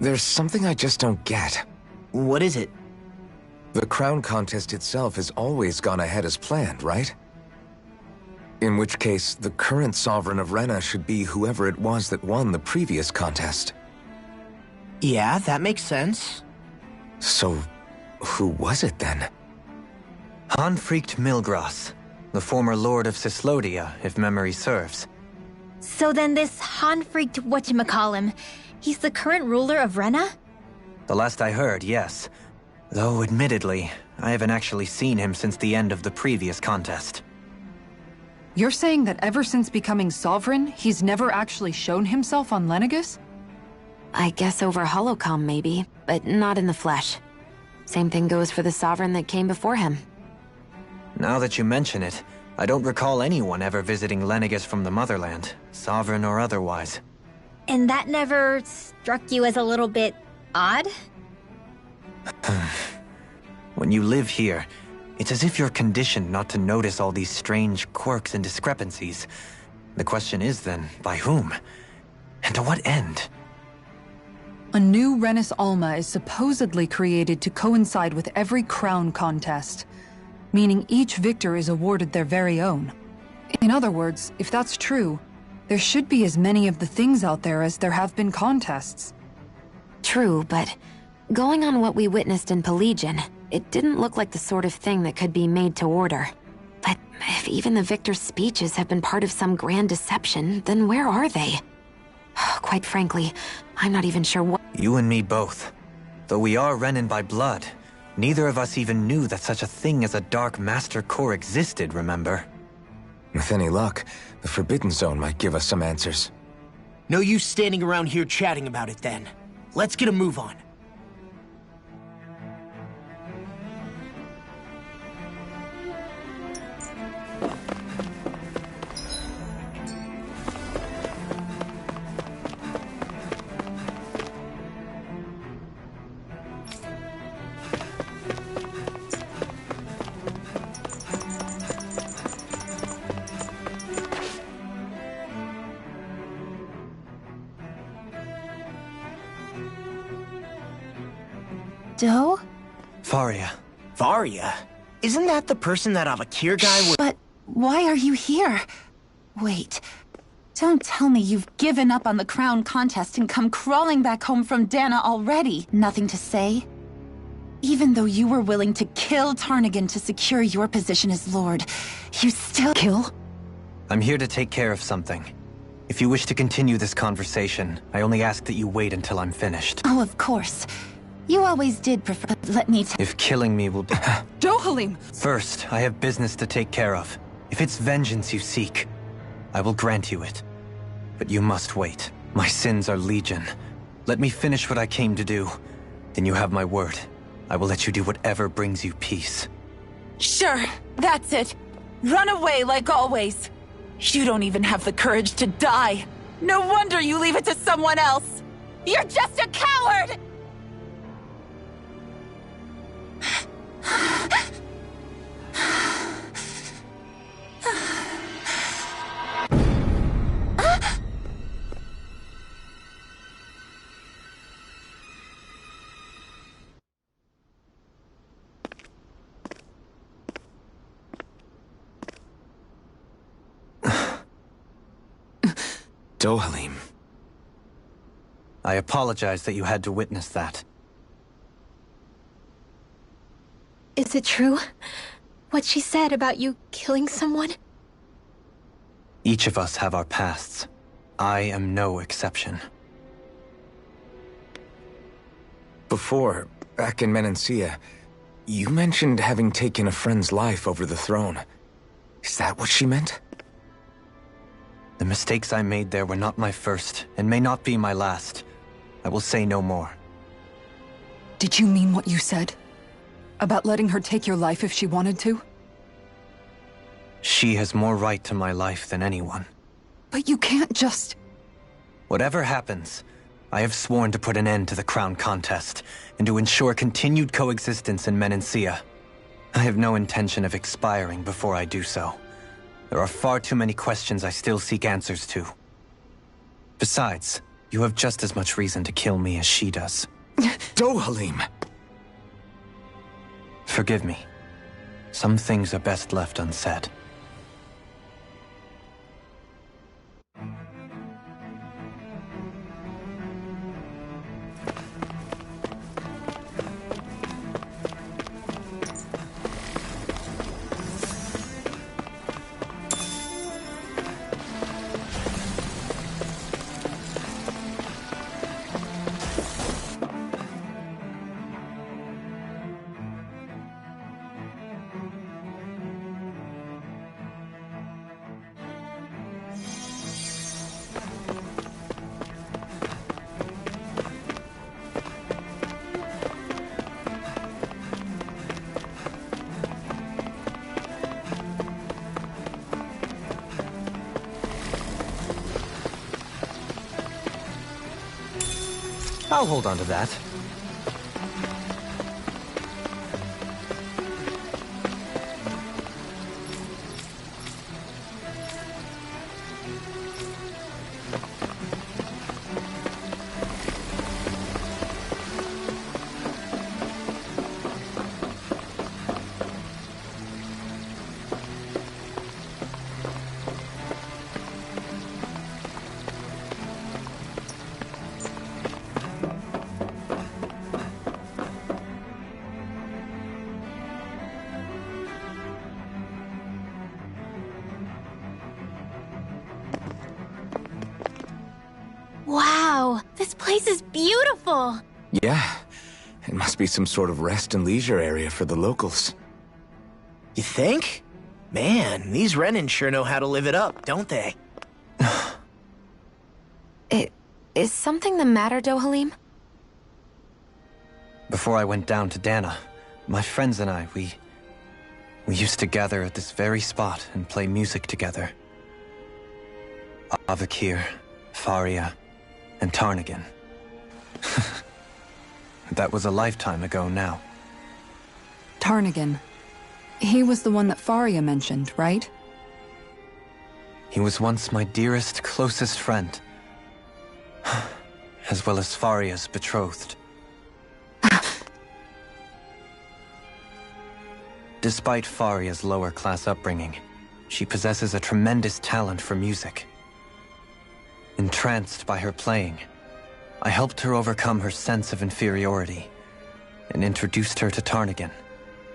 There's something I just don't get. What is it? The crown contest itself has always gone ahead as planned, right? In which case, the current sovereign of Rena should be whoever it was that won the previous contest. Yeah, that makes sense. So, who was it then? Hanfried Milgras, the former Lord of Cislodia, if memory serves. So then this Hanfried whatchamacallem, he's the current ruler of Rena? The last I heard, yes. Though, admittedly, I haven't actually seen him since the end of the previous contest. You're saying that ever since becoming sovereign, he's never actually shown himself on Lenegis? I guess over holocom maybe, but not in the flesh. Same thing goes for the sovereign that came before him. Now that you mention it, I don't recall anyone ever visiting Lenegis from the motherland, sovereign or otherwise. And that never struck you as a little bit odd? When you live here, it's as if you're conditioned not to notice all these strange quirks and discrepancies. The question is then, by whom? And to what end? A new Renis Alma is supposedly created to coincide with every crown contest, meaning each victor is awarded their very own. In other words, if that's true, there should be as many of the things out there as there have been contests. True, but going on what we witnessed in Pelagian, it didn't look like the sort of thing that could be made to order. But if even the victor's speeches have been part of some grand deception, then where are they? Quite frankly, I'm not even sure what— You and me both. Though we are Renan by blood, neither of us even knew that such a thing as a Dark Master Corps existed, remember? With any luck, the Forbidden Zone might give us some answers. No use standing around here chatting about it then. Let's get a move on. Doe? Faria. Varia? Isn't that the person that Avakir guy was— But why are you here? Wait. Don't tell me you've given up on the crown contest and come crawling back home from Dana already. Nothing to say? Even though you were willing to kill Tarnigan to secure your position as Lord, you still— Kill? I'm here to take care of something. If you wish to continue this conversation, I only ask that you wait until I'm finished. Oh, of course. You always did prefer— but let me If killing me will be— Dohalim! First, I have business to take care of. If it's vengeance you seek, I will grant you it. But you must wait. My sins are legion. Let me finish what I came to do. Then you have my word. I will let you do whatever brings you peace. Sure, that's it. Run away like always. You don't even have the courage to die. No wonder you leave it to someone else. You're just a coward! Dohalim. I apologize that you had to witness that. Is it true? What she said about you killing someone? Each of us have our pasts. I am no exception. Before, back in Menancia, you mentioned having taken a friend's life over the throne. Is that what she meant? The mistakes I made there were not my first, and may not be my last. I will say no more. Did you mean what you said? About letting her take your life if she wanted to? She has more right to my life than anyone. But you can't just... Whatever happens, I have sworn to put an end to the crown contest, and to ensure continued coexistence in Menancia. I have no intention of expiring before I do so. There are far too many questions I still seek answers to. Besides, you have just as much reason to kill me as she does. Dohalim! Forgive me. Some things are best left unsaid. I'll hold on to that. Wow, this place is beautiful! Yeah. It must be some sort of rest and leisure area for the locals. You think? Man, these Renan sure know how to live it up, don't they? Is something the matter, Dohalim? Before I went down to Dana, my friends and I, we used to gather at this very spot and play music together. Avakir, Faria, and Tarnigan. That was a lifetime ago now. Tarnigan. He was the one that Faria mentioned, right? He was once my dearest, closest friend. As well as Faria's betrothed. Despite Faria's lower-class upbringing, she possesses a tremendous talent for music. Entranced by her playing, I helped her overcome her sense of inferiority and introduced her to Tarnagan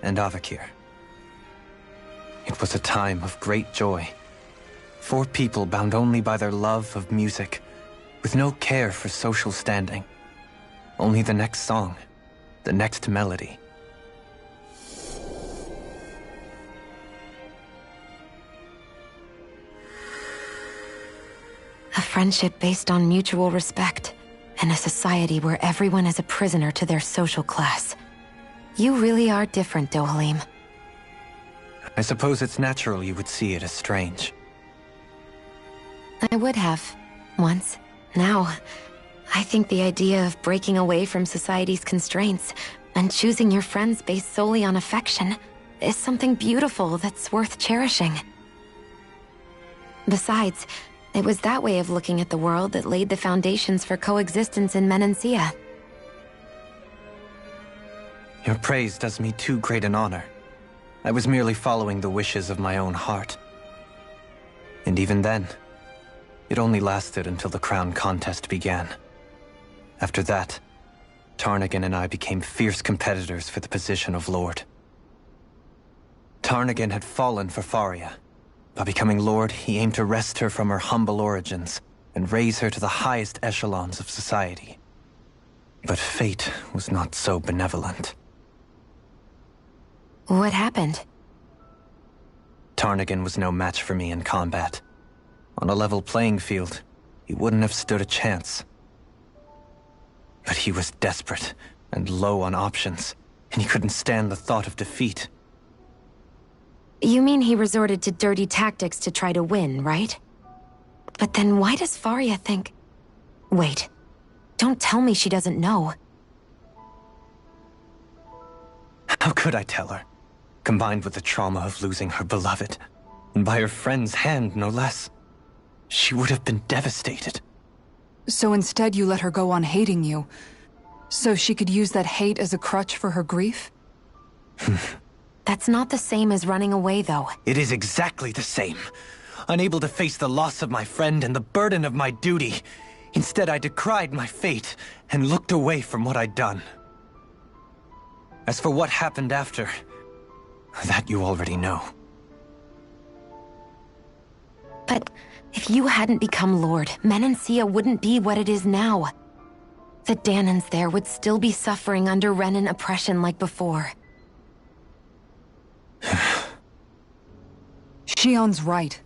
and Avakir. It was a time of great joy. 4 people bound only by their love of music, with no care for social standing. Only the next song, the next melody. A friendship based on mutual respect, and a society where everyone is a prisoner to their social class. You really are different, Dohalim. I suppose it's natural you would see it as strange. I would have, once. Now, I think the idea of breaking away from society's constraints and choosing your friends based solely on affection is something beautiful that's worth cherishing. Besides, it was that way of looking at the world that laid the foundations for coexistence in Menancia. Your praise does me too great an honor. I was merely following the wishes of my own heart. And even then, it only lasted until the crown contest began. After that, Tarnagan and I became fierce competitors for the position of Lord. Tarnagan had fallen for Faria. By becoming Lord, he aimed to wrest her from her humble origins and raise her to the highest echelons of society. But fate was not so benevolent. What happened? Tarnagan was no match for me in combat. On a level playing field, he wouldn't have stood a chance. But he was desperate and low on options, and he couldn't stand the thought of defeat. You mean he resorted to dirty tactics to try to win, right? But then why does Faria think... Wait, don't tell me she doesn't know. How could I tell her? Combined with the trauma of losing her beloved, and by her friend's hand, no less, she would have been devastated. So instead you let her go on hating you, so she could use that hate as a crutch for her grief? That's not the same as running away, though. It is exactly the same. Unable to face the loss of my friend and the burden of my duty, instead I decried my fate and looked away from what I'd done. As for what happened after, that you already know. But if you hadn't become Lord, Menancia wouldn't be what it is now. The Danans there would still be suffering under Renan oppression like before. Shion's right.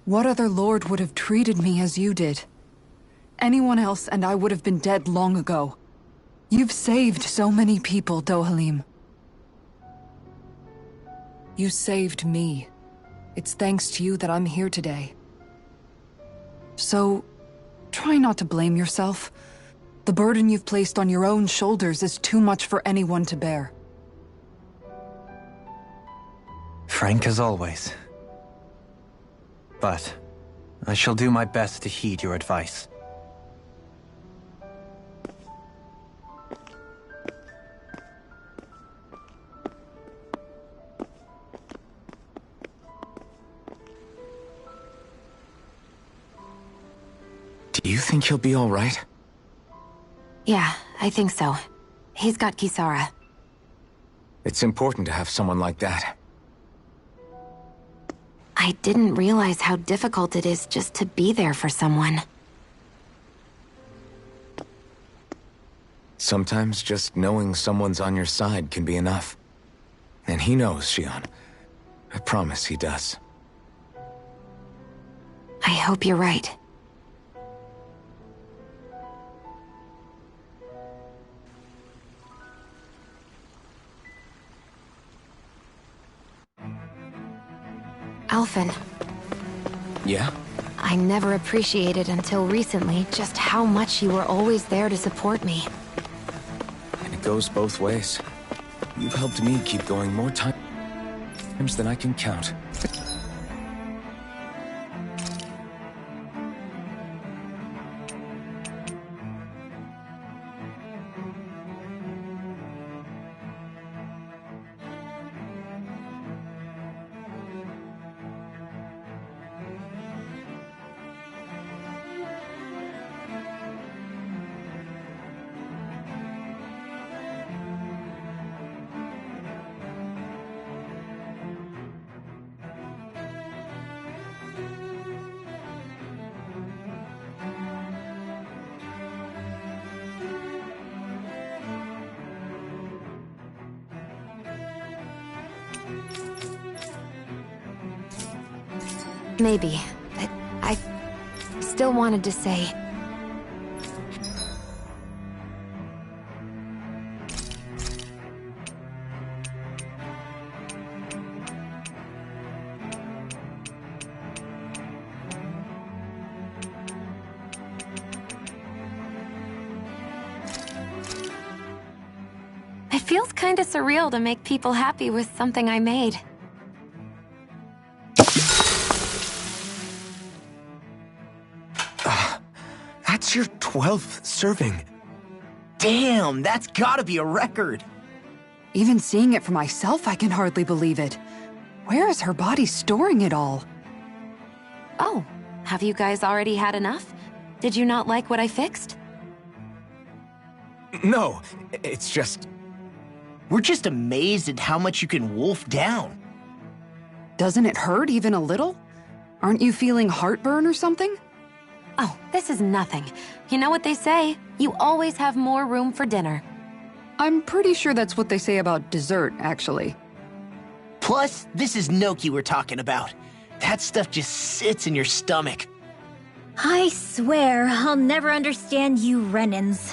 What other lord would have treated me as you did? Anyone else and I would have been dead long ago. You've saved so many people, Dohalim. You saved me. It's thanks to you that I'm here today. So, try not to blame yourself. The burden you've placed on your own shoulders is too much for anyone to bear. Frank as always. But I shall do my best to heed your advice. Do you think he'll be all right? Yeah, I think so. He's got Kisara. It's important to have someone like that. I didn't realize how difficult it is just to be there for someone. Sometimes just knowing someone's on your side can be enough. And he knows, Shion. I promise he does. I hope you're right. Alphen. Yeah? I never appreciated until recently just how much you were always there to support me. And it goes both ways. You've helped me keep going more times than I can count. Maybe, but I still wanted to say... It feels kinda surreal to make people happy with something I made. That's your 12th serving. Damn, that's gotta be a record. Even seeing it for myself, I can hardly believe it. Where is her body storing it all? Oh, have you guys already had enough? Did you not like what I fixed? No, it's just... We're just amazed at how much you can wolf down. Doesn't it hurt even a little? Aren't you feeling heartburn or something? Oh, this is nothing. You know what they say? You always have more room for dinner. I'm pretty sure that's what they say about dessert, actually. Plus, this is gnocchi we're talking about. That stuff just sits in your stomach. I swear I'll never understand you Renans.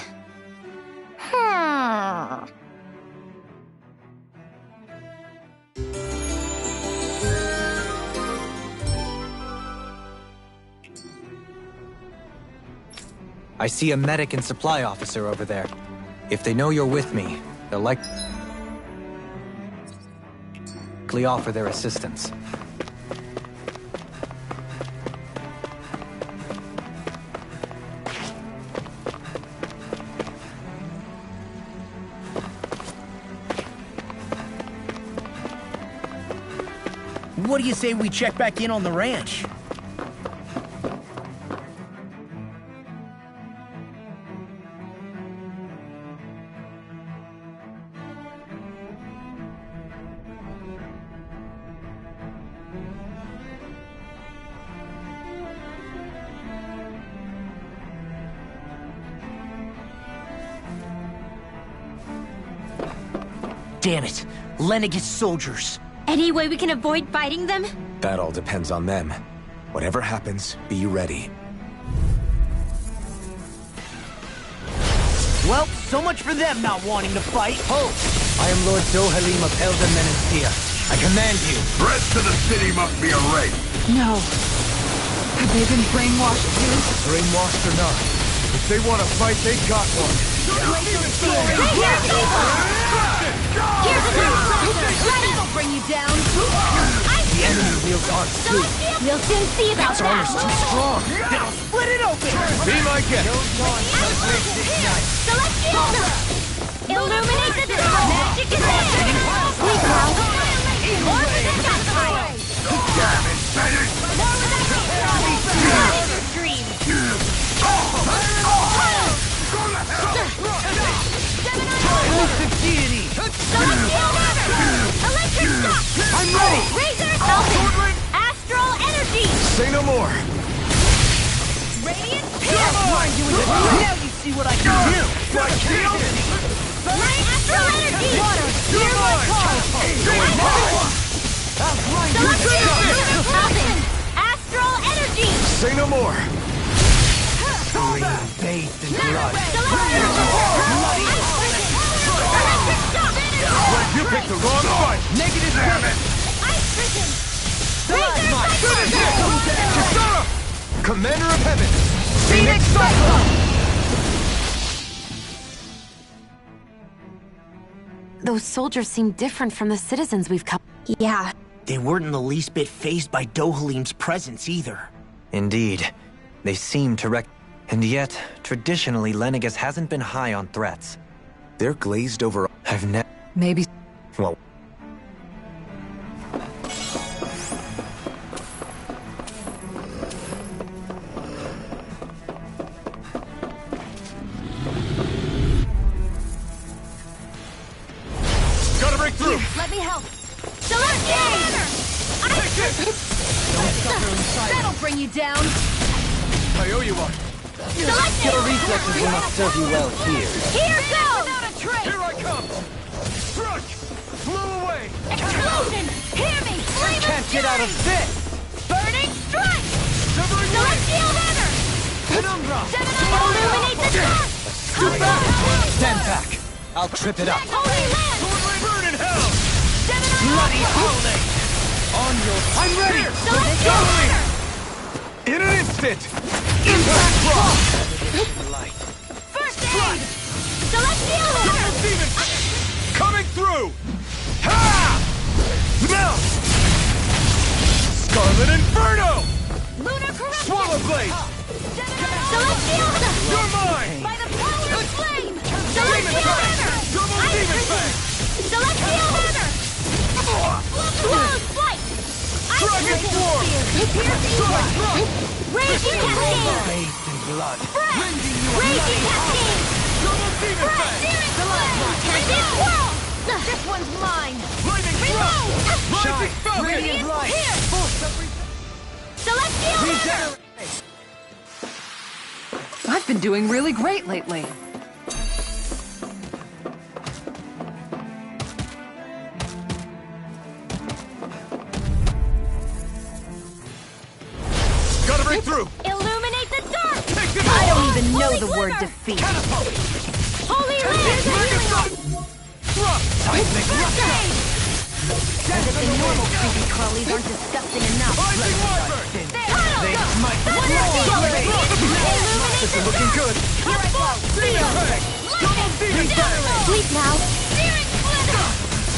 I see a medic and supply officer over there. If they know you're with me, they'll likely offer their assistance. What do you say we check back in on the ranch? Damn it! Lenegis soldiers! Any way we can avoid fighting them? That all depends on them. Whatever happens, be ready. Well, so much for them not wanting to fight. Ho! I am Lord Dohalim of Elden Menastia. I command you. The rest of the city must be erased. No. Have they been brainwashed too? Brainwashed or not, if they want to fight, they got one. Here's another saucer! Ready! That'll bring you down! The enemy wields arc too. We'll soon see about Its armor's that! too strong. Then I'll split it open! Be my guest. Celestial! Illuminate the sky! Magic is there! Sleep now! More projectile! Damn it, Bennett! More with that stream! Elusive deity! Celestial! Electric shock! I'm ready! Razor Falcon! Astral energy! Say no more. Radiant Now you see what I can do! Astral energy! Water! Hear my call! Celestial! Falcon! Astral energy! Say no more. Bathed in blood. Electric shock! You picked the wrong fight. Negative Damn it! Ice prison! Razor Cyclone! Commander of Heaven. Phoenix Cyclone! Those soldiers seem different from the citizens we've come... Yeah. They weren't in the least bit fazed by Dohalim's presence either. Indeed. They seem to And yet, traditionally, Lenegis hasn't been high on threats. They're glazed over... I've never... Maybe... Well... Gotta break through. Let me help! Celestial! That'll bring you down! I owe you one. Celestial! Your reflexes will not serve you well here. Here goes! Here I come. Struck. Flew away. Explosion! Hear me! Can't get out of this! Burning strike! Celestial Hammer! Penumbra! Illuminate the dark! Stand back! I'll trip it up! Holy Land! Burn in hell! Bloody holy! On your... I'm ready! Celestial Hammer! In an instant! Impact rock! Light. First aid! Celestial Hammer! Demon! Coming through! Ha! Melt! Scarlet Inferno! Lunar Corruption! Swallow Blade! Celestial Hammer! You're mine! By the power of flame! Celestial Hammer! Double Demon Fang! Celestial Hammer! Close flight! Dragon Swarm! Sonic Drop! Raging Cascade! Bathed in blood! Raging Cascade! Double Demon Fang! Cascade Swirl! This one's mine! Lightning Thrust! Rising Falcon! Radiant Light! Here! Celestial Hammer! I've been doing really great lately. Gotta break through! Illuminate the dark! I don't even know the word defeat. Holy Land! Seismic Rupture! As if the normal creepy crawlies aren't disgusting enough. Rising Wyvern! They smite the This is looking good! Demon Fang! Double Demon Fang! Sleep now!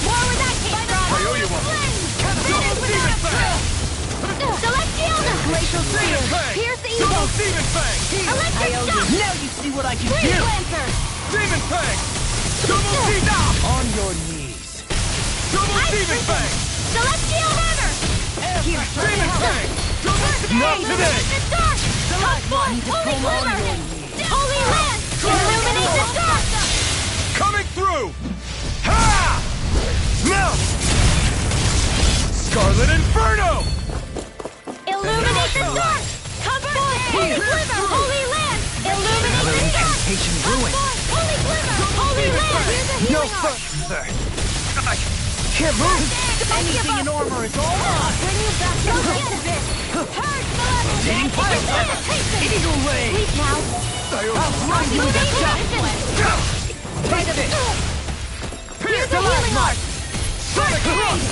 More where that came from! I owe you one! Double Demon Fang! Celestial! Glacial Demon Spear. Fang! Pierce the Double evil. Demon Fang! Electric Shock! Now you see what I can Freeze do! Lancer! Demon Fang! Double Demon! On your knees! Double Demon Fang! Celestial Hammer! Demon Fang! Not today! The dark! Come forth! Holy Glitter! Holy Land! Illuminate the dark! Coming through! Ha! Melt! Scarlet Inferno! Illuminate the dark! Come forth! Holy Glitter! Holy Land! Illuminate the dark! Come forth! Holy Glitter! Holy Land! No further! I can't move! Anything in armor is all on! Bring you back to the end of it! Taking fire! Eagle Ray! Sleep now! I'll grind you with a shot! Take this! Here's the healing art! Sonic Thrust!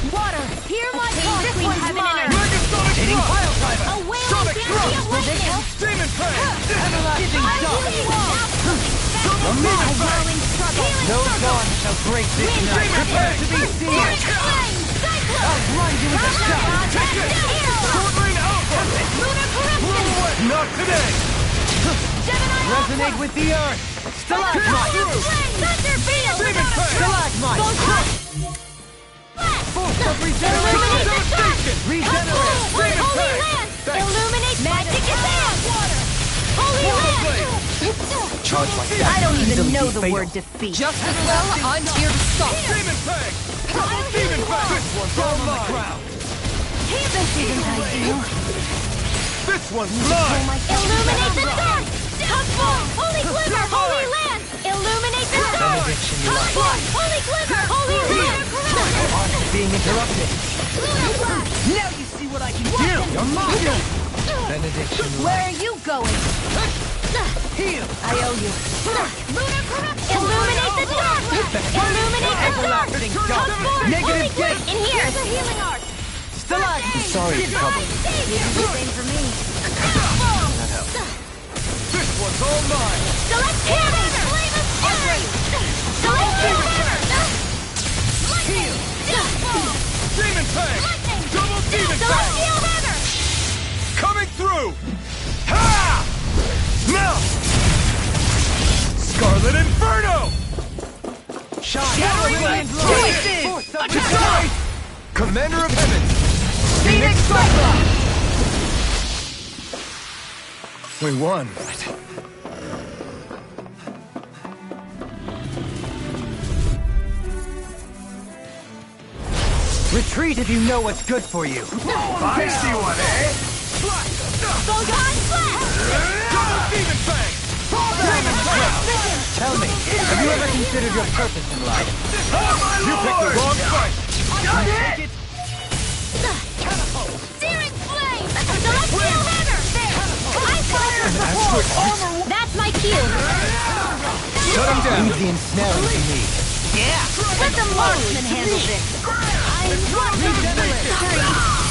Water! Hear my call between heaven and earth! Megasonic Taking Thrust! pile driver! A wailing Sonic fancy of Thrust! lightning! Demon Fang! Everlasting dark! Double Demon Fang! No dawn shall break this night! Prepare to be seen! I'll grind you with a shot! Take it! Sword Rain Alpha! Lunar Corruption! Not today! Gemini Resonate with the earth! Stalagmite! Thunder Beam! Demon Fang! Stalagmite! Force of regeneration! Devastation! Regenerate! Demon Holy Fang! Land! Illuminate magic advance! Holy Land! Charge like that! I don't even know the word defeat. Just as well, I'm here to stop. Demon Fang! Double Demon Fang! This one's all on the ground! This isn't ideal. This one's mine! Illuminate the dark! Come forth! Holy Glitter! Holy Land! Illuminate the dark! Benediction, Come light. forth! Holy Glitter! Holy Land! Being interrupted! Lunar Blast! Now you see what I can do! You're mine! Benediction, Where are you going? heal! I owe you. Lunar Corruption! Illuminate the dark! Illuminate the dark! Everlasting Come dark! forth! Negative Holy gate! Glitter! In here! The healing art! Stalagmite! Sorry to trouble you. You do the same for me. That helps. This one's all mine! Celestial Hammer! Flame of Fury! Celestial Hammer! Heal! Demon Fang! Lightning! Double Demon Fang! Celestial Hammer! Coming through! Ha! Melt! Scarlet Inferno! Shattering Light! Force of Regeneration! Commander of Heaven! Phoenix Cyclops! We won. Retreat if you know what's good for you. Feisty one, eh? Photon Blast! Double Demon Fang! Demon Fang! Tell me, have you ever considered your purpose in life? You picked the wrong fight! Got it! Catapult! Searing That's my cue! Shut him down! Leave the ensnaring to me. Let the marksman handle this!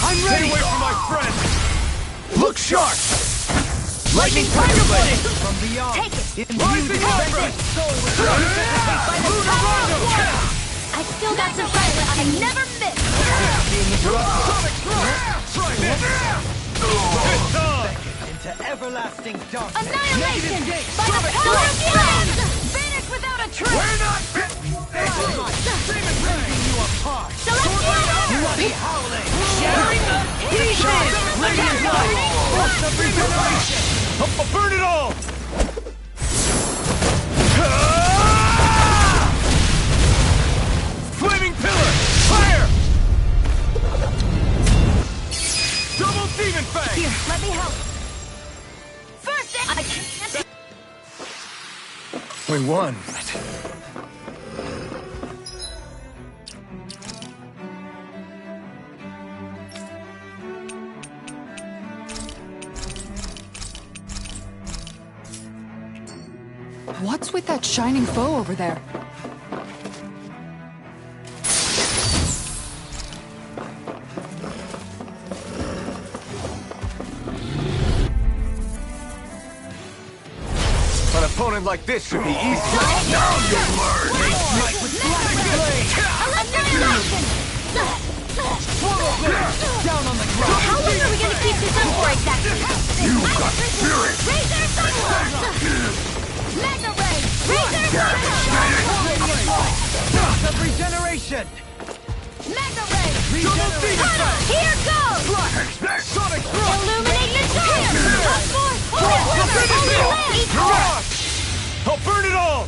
I'm ready! Stay away from my friend! Look sharp! Lightning Tiger Blade! From beyond! Take it! Rising Hybrid! I still got some fight left. I never miss! Being interrupted. It's on! Into everlasting darkness. Annihilation! By the power of the land! Vanish without a trace! We're not fit! Demon ripping you apart! Bloody howling! Shattering the pieces! Radiant light! Force of regeneration! I'll burn it all! Flaming pillar! Fire! Double demon fang! Here, let me help. First, I can't. We won. What's with that shining foe over there? An opponent like this should be easy. Now you'll learn! Smite with black blade! Annihilation! Down on the ground! How long are we gonna keep this up for exactly? You've got spirit! Razor Cyclone! Mega Ray! Razor Cyclone! Force of regeneration! Mega Ray! Regeneration! Here goes! Sonic thrust! Illuminate the giant! Come forth! Holy Glimmer! Holy Land! Eat more! I'll burn it all!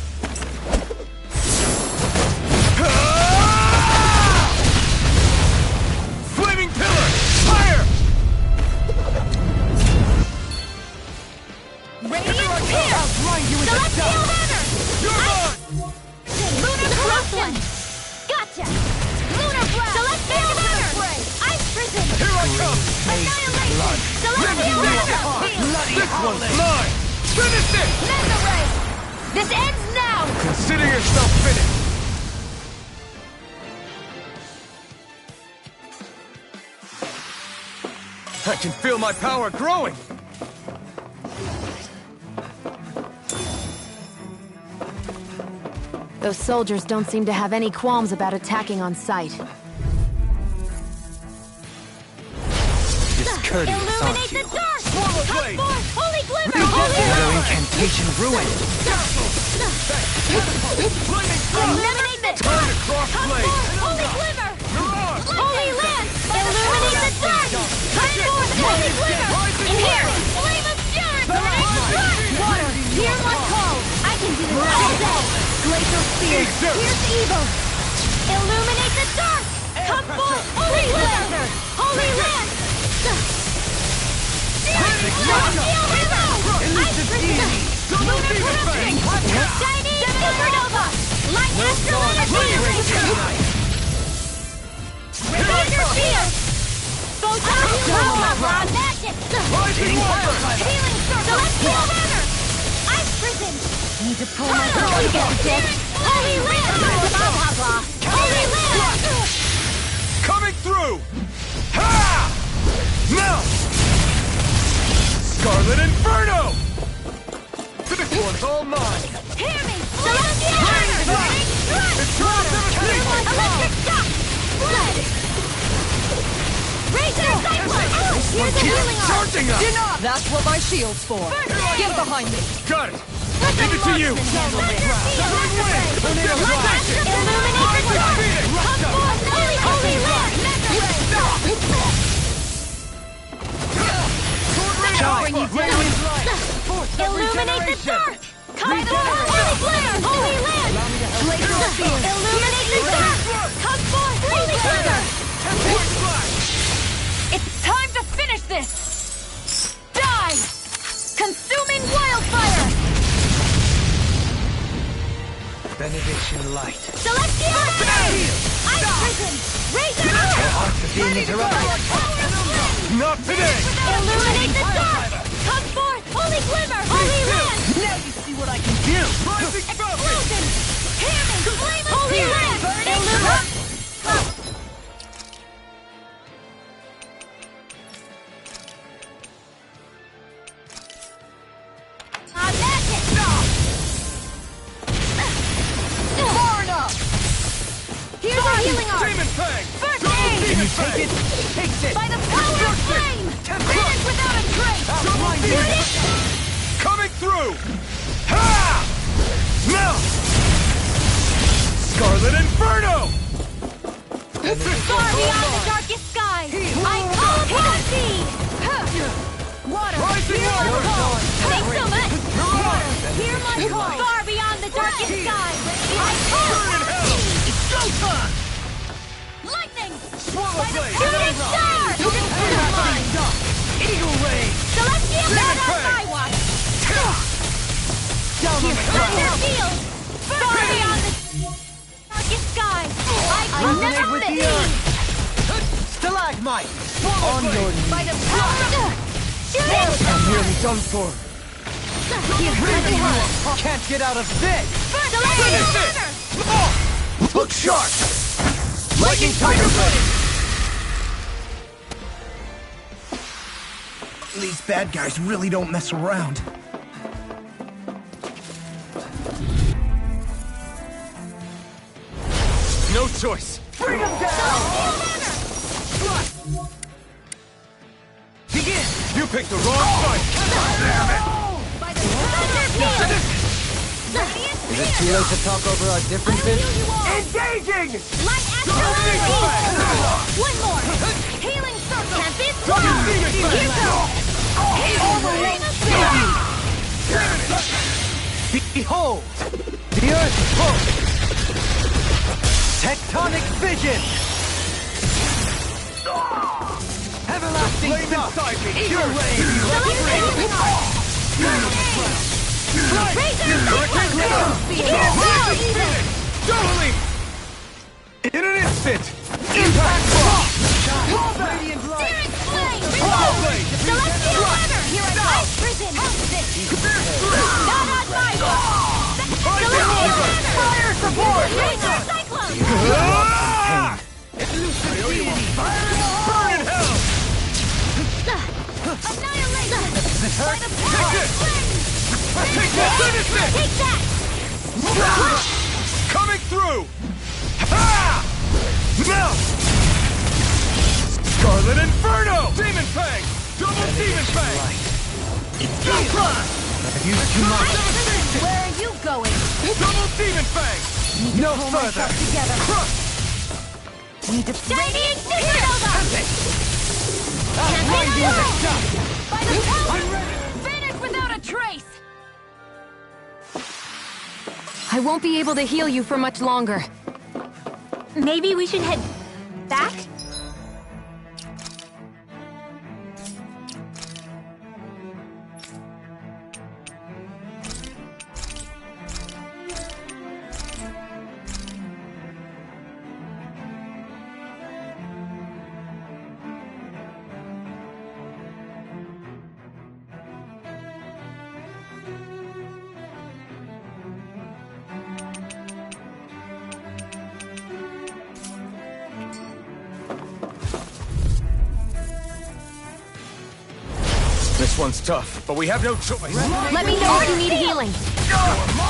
Flaming pillar! Fire! Radiant Pierce! Celestial Hammer! You're mine! Lunar Corruption! Gotcha! Lunar Blast! Celestial Hammer! Ice Prison! Here I come! Annihilation! Celestial Hammer! This one's mine! Finish it! Mega Ray! This ends now! Consider yourself finished. I can feel my power growing. Those soldiers don't seem to have any qualms about attacking on sight. Discourteous, aren't Illuminate the you? dark! Swallow Come blade! forth! Holy Glimmer! Holy Their Land! incantation ruined! Illuminate the dark! Cross Come blade! forth! Holy Glimmer! Holy Land! Illuminate the dark! Come forth! Holy Glimmer! In here! Flame of Fury! Burning dark! Water! Hear my call! I can do this all day! Glacial Spear! Here's evil! Illuminate the dark! Come forth! Holy Glimmer! Holy Land! Celestial Rainbow! Ice Prison! Lunar Corruption! Chinese Supernova! Light Astral Energy! Razor Shield! Photon Plasma! Magic! Healing Circle! Celestial Hammer! Ice Prison! Need to pull my girl again, bitch! Holy Land! Blah blah blah! Holy Land! Coming through! Ha! Now! Scarlet Inferno! This one's all mine! Hear me! Celestial Hammer! Burning Thrust! Electric Shock! Blood! Razor Cyclone! Here's a healing arm! Charging up! That's what my shield's for. Get behind me. Got it! Give it to you! Illuminate the dark! Come forth! Holy Land! Bring you down! Illuminate the dark! Come forth! Holy Glimmer! Holy Land! Illuminate the dark! Come forth! Holy Glimmer! It's time to finish this! Die! Consuming wildfire! Benediction light. Celestial Hammer! Ice Prison! Razor Arm! Being interrupted. Not today! Illuminate the dark! Come forth! Holy Glimmer! Holy Explosion! Hear me! Flame of Far enough! Here's our healing art! Demon Fang! First aid! Can you take it? Takes it! By the power of flame! Finish without a trace! Coming through! Ha! Melt! Scarlet Inferno! Far beyond the darkest skies! I call upon thee! Water! Rising Hear water! my call! Thanks so much! Water! Hear my call! Far beyond the darkest skies! I call upon thee! It's showtime! Lightning! Swallow blade! Shooting star! Eagle Ray! Celestial Demon Battle Fang! my watch! Down on the Thunder ground! field! Far beyond the darkest skies! I Resonate never with miss the earth! Stalagmite! On your knees! By the power of shooting I'm nearly done for! Really hard! Can't get out of this! Celestial Banner! Look sharp! Lightning Tiger Blade! These bad guys really don't mess around. No choice! Bring him down! Begin! You picked the wrong fight! Damn it! By the thunder field! Is it too late to talk over our differences? Engaging! Light action! One more! Healing circle! Tempest! Here goes! Overwhelming Behold! The Earth's hope! Tectonic vision! Everlasting dust! Eagle ray! Doubling! In an instant! Impact block! Radiant light! Searing flame! Blade! Celestial Banner! Here at my prison! Not on my watch! Celestial Banner! Fire support! Laser Cyclone! Burn in hell! Annihilation! By the Take power of this! flame! Take this! Finish it! Take that! Coming through! Ha! Melt! Scarlet Inferno! Demon Fang! Double Demon Fang! It's go crush! I've used too much. Where are you going? Double Demon Fang! No further! Together. Crush! Need to Radiant Supernova! I'll you the shot! By the power! Finish without a trace! I won't be able to heal you for much longer. Maybe we should head back? This one's tough, but we have no choice. Let me know if you need healing.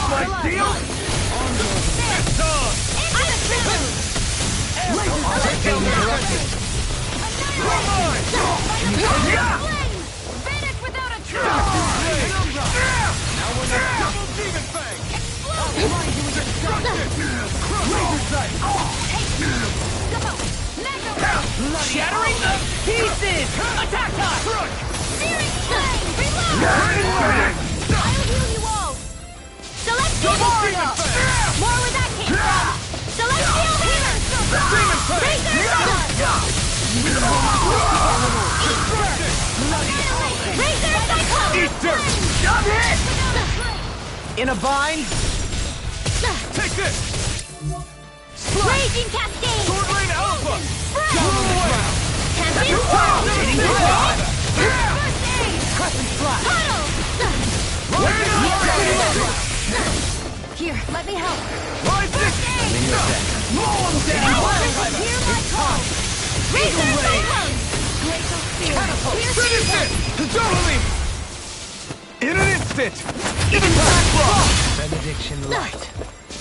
My deal? It's on! Take down the direction! Come on! Finish without a trace! Now we're not double Demon Fang! Outline you with destruction! Laser sight! Shattering the pieces! Attack time! Crush! Searing flame! Reload! I'll heal you all! Celestial Warrior! More where that came from! Celestial Hammer! Demon Fang! Razor Cyclone! Eat dirt! In a bind? Take this! Raging Cascade! Sword Lane Alpha! Roll around! Tempest! First aid! Crescent Flash! Puddle! Here, let me help. I'm in your deck. Hear my call! Raise your fire! Glacial spear! Finish it! Totally! In an instant! Give it back! Benediction light.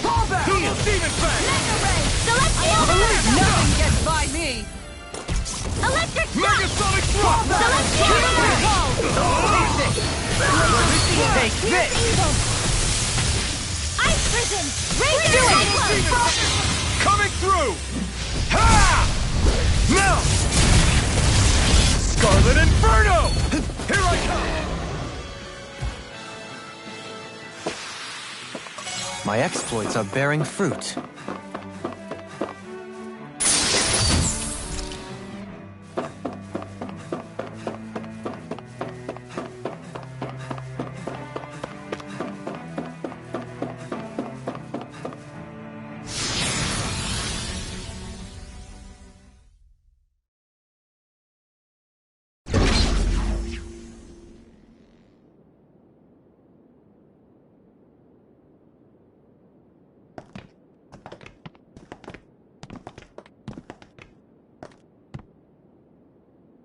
Fall back! Heal! Demon Fang! Mega ray! Celestial burst! Nothing gets by me. Electric shock! Megasonic drop! Celestial burst! Take this! Evil! Ice prison! Razor cyclone! Coming through! Ha! Now! Scarlet Inferno! Here I come! My exploits are bearing fruit.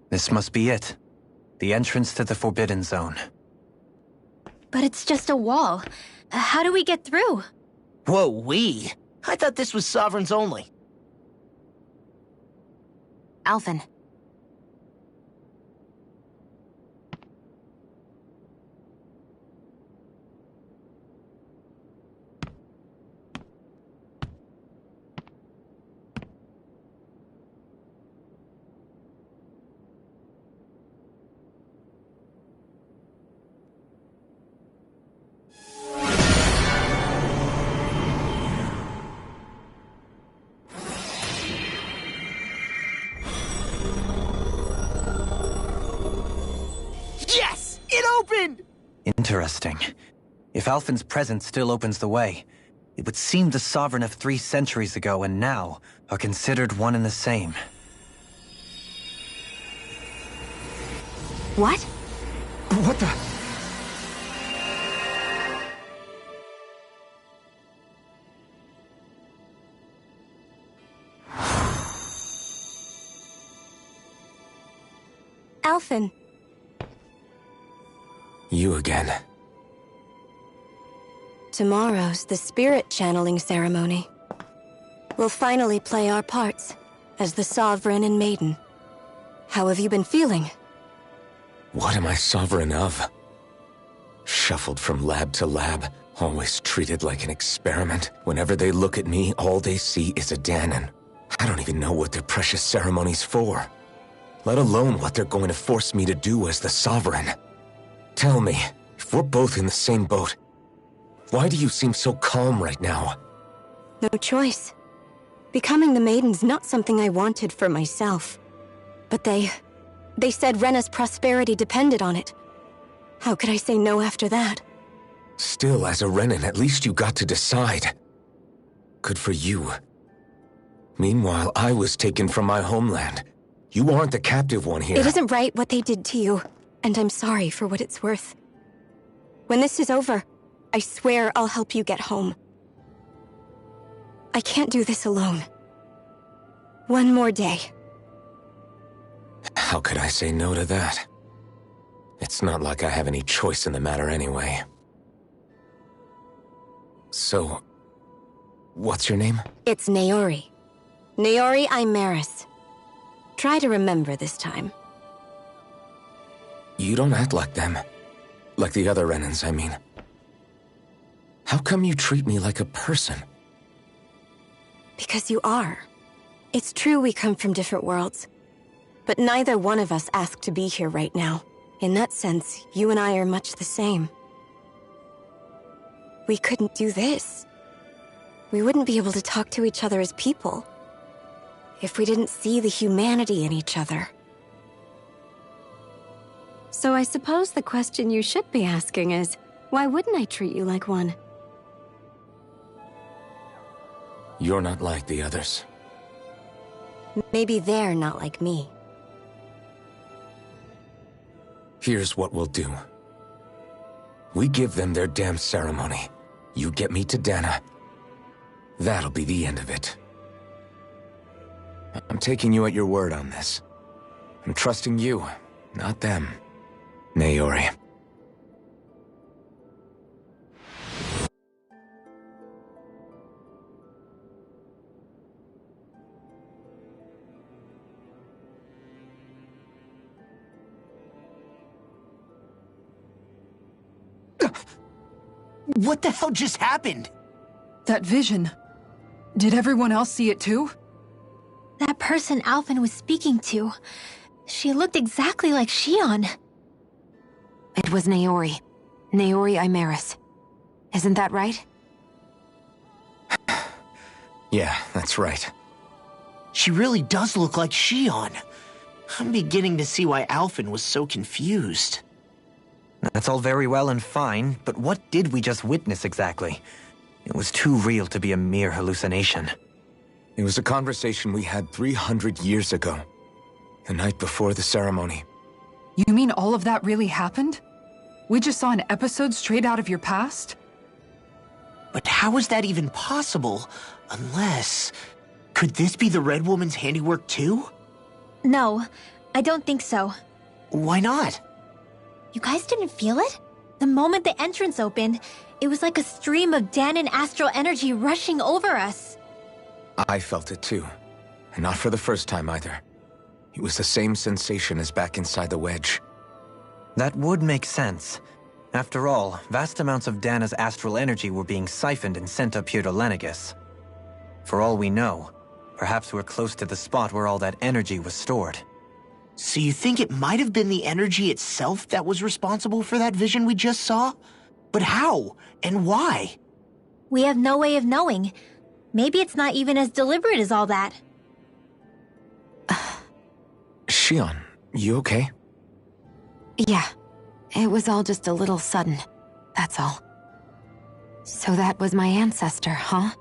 This must be it. The entrance to the Forbidden Zone. But it's just a wall. How do we get through? Whoa, we? I thought this was Sovereigns only. Alphen. Yes! It opened! Interesting. If Alphen's presence still opens the way, it would seem the Sovereign of 3 centuries ago and now are considered one and the same. What? What the? Alphen. You again. Tomorrow's the spirit channeling ceremony. We'll finally play our parts as the Sovereign and Maiden. How have you been feeling? What am I sovereign of? Shuffled from lab to lab, always treated like an experiment. Whenever they look at me, all they see is a Danon. I don't even know what their precious ceremony's for. Let alone what they're going to force me to do as the Sovereign. Tell me, if we're both in the same boat, why do you seem so calm right now? No choice. Becoming the Maiden's not something I wanted for myself. But they said Rena's prosperity depended on it. How could I say no after that? Still, as a Renan, at least you got to decide. Good for you. Meanwhile, I was taken from my homeland. You aren't the captive one here. It isn't right what they did to you, and I'm sorry for what it's worth. When this is over, I swear I'll help you get home. I can't do this alone. One more day. How could I say no to that? It's not like I have any choice in the matter anyway. So, what's your name? It's Naori. Naori Imaris. Try to remember this time. You don't act like them. Like the other Renans, I mean. How come you treat me like a person? Because you are. It's true we come from different worlds. But neither one of us asked to be here right now. In that sense, you and I are much the same. We couldn't do this. We wouldn't be able to talk to each other as people if we didn't see the humanity in each other. So I suppose the question you should be asking is, why wouldn't I treat you like one? You're not like the others. Maybe they're not like me. Here's what we'll do. We give them their damn ceremony. You get me to Dana. That'll be the end of it. I'm taking you at your word on this. I'm trusting you, not them. Naori. What the hell just happened? That vision. Did everyone else see it too? That person Alphen was speaking to. She looked exactly like Shion. It was Naori. Naori Imaris. Isn't that right? Yeah, that's right. She really does look like Shion. I'm beginning to see why Alphen was so confused. That's all very well and fine, but what did we just witness exactly? It was too real to be a mere hallucination. It was a conversation we had 300 years ago. The night before the ceremony. You mean all of that really happened? We just saw an episode straight out of your past? But how is that even possible? Unless... Could this be the Red Woman's handiwork too? No, I don't think so. Why not? You guys didn't feel it? The moment the entrance opened, it was like a stream of Danon astral energy rushing over us. I felt it too. And not for the first time either. It was the same sensation as back inside the wedge. That would make sense. After all, vast amounts of Dana's astral energy were being siphoned and sent up here to Lenegis. For all we know, perhaps we're close to the spot where all that energy was stored. So you think it might have been the energy itself that was responsible for that vision we just saw? But how? And why? We have no way of knowing. Maybe it's not even as deliberate as all that. Shion, you okay? Yeah. It was all just a little sudden. That's all. So that was my ancestor, huh?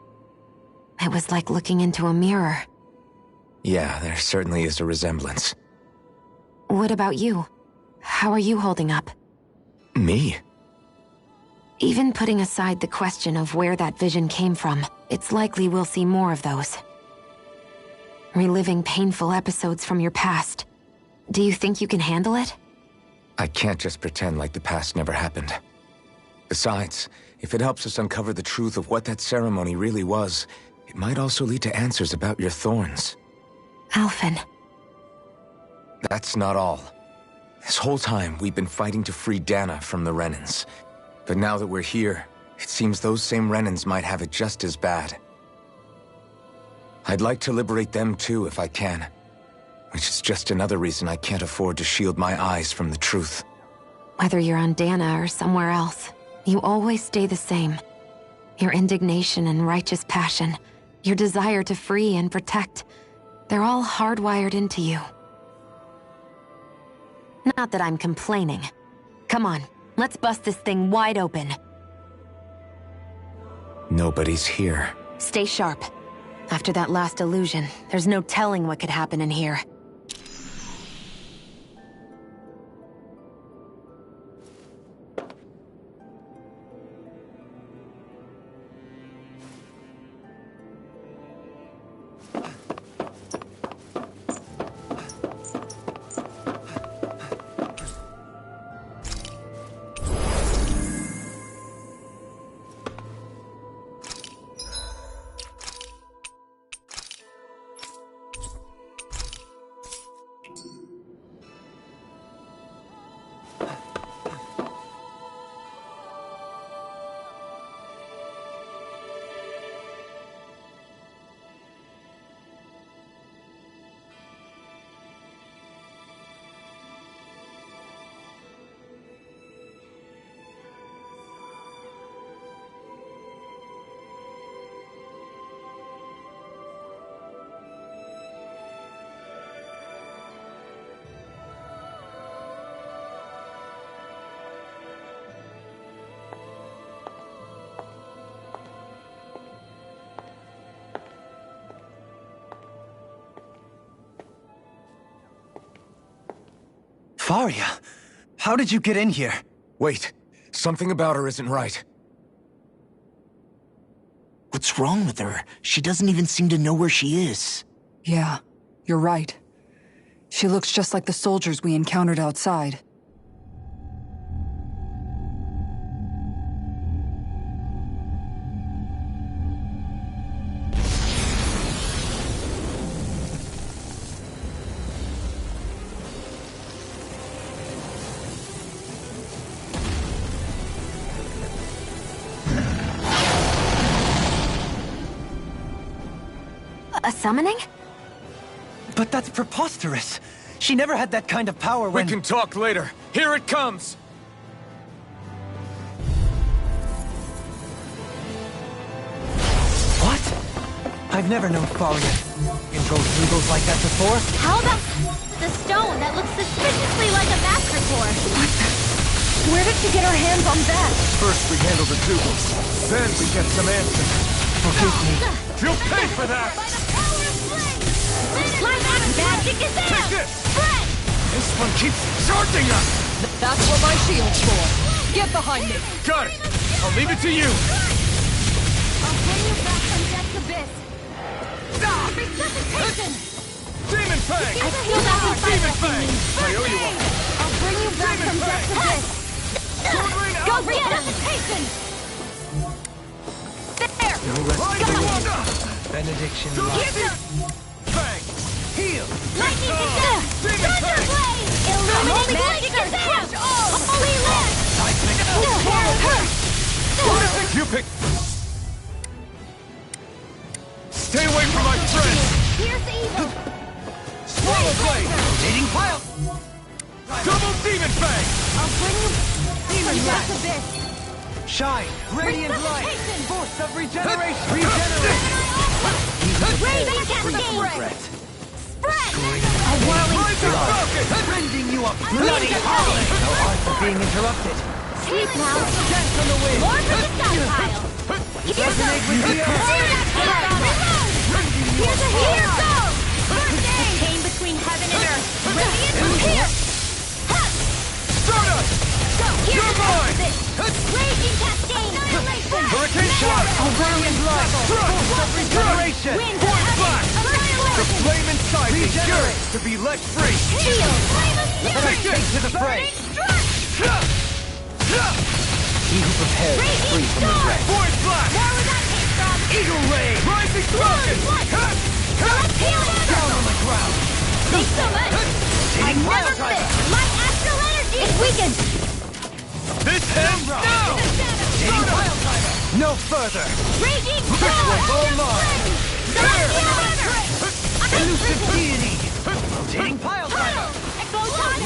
It was like looking into a mirror. Yeah, there certainly is a resemblance. What about you? How are you holding up? Me? Even putting aside the question of where that vision came from, it's likely we'll see more of those. Reliving painful episodes from your past. Do you think you can handle it? I can't just pretend like the past never happened. Besides, if it helps us uncover the truth of what that ceremony really was, it might also lead to answers about your thorns. Alphen. That's not all. This whole time, we've been fighting to free Dana from the Renans. But now that we're here, it seems those same Renans might have it just as bad. I'd like to liberate them too if I can. Which is just another reason I can't afford to shield my eyes from the truth. Whether you're on Dana or somewhere else, you always stay the same. Your indignation and righteous passion, your desire to free and protect, they're all hardwired into you. Not that I'm complaining. Come on, let's bust this thing wide open. Nobody's here. Stay sharp. After that last illusion, there's no telling what could happen in here. Faria, how did you get in here? Wait, something about her isn't right. What's wrong with her? She doesn't even seem to know where she is. Yeah, you're right. She looks just like the soldiers we encountered outside. A summoning? But that's preposterous. She never had that kind of power when— We can talk later. Here it comes! What? I've never known Faria control eagles like that before. How about the stone that looks suspiciously like a master core? Where did she get her hands on that? First we handle the Dougals, then we get some answers. Forgive me. You'll pay for that! My magic is there! Take this! Spread! This one keeps charging us! That's what my shield's for. Get behind me. Got it! I'll leave it to you! I'll bring you back from death's abyss. Resuscitation! Demon Fang! I feel that we fight Demon like Fang! I owe you one! I'll bring you back from death's abyss. Go resuscitation! There! No rest. Benediction lies. Fang! Heal! Lightning is down! Thunder Blade! Illuminating magic is down! Holy Lift! You pick! Stay away from my friend! Here's evil! Swallow Blade! Rotating pile. Double Demon Fang! I'll bring you from death's abyss. Shine. Radiant light. Resuscitation! Force of regeneration. Regenerate. Raven Cascade! Regret. Spread! A whirling Rising Falcon! Rending you up. Bloody hell. No art for being interrupted. Sleep now! Dance on the wind. More from the sky pile! Resonate with the earth. Here's a hero! First aid! Chain between heaven and earth! Radiant here! Stardust! Go! Here's You're a mine! Raging Cascade! Annihilation! Hurricane Shot! Radiant light. Force of regeneration. Wind of Void heaven! Blast! The Annihilation! flame inside me yearns to be let free! Shield! Flame of Let us fury! take to the fray. He who prepares is free from regret. Void Blast! More where that came from! Eagle Ray! Rising Falcon! Let's heal it! Down on the ground. Thanks so much! I Rotating pile never driver. miss! My astral energy! It's weakened! This ends now! Rotating pile driver. No further. Raging This one's all mine. Celestial River! Elusive deity. Rotating pile driver. Photon!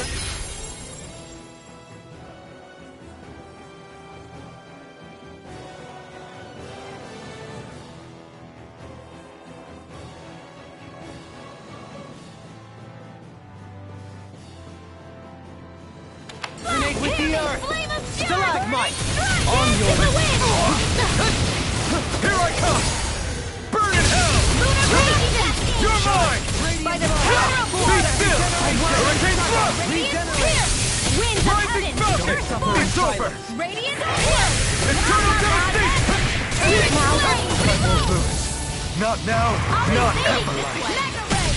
Resonate with the earth. Flame of fury! Stalagmite. Strike! On your In the wind! Here I come! Burn in hell! Lunar Raging! You're mine! By the power of Be water! still! Hurricane Thrust! Radiant here! Winds of Rising heaven! Falcon! Earth force! It's over! Radiant here! Eternal devastation! Sleep now! Not now, not ever. Mega Ray!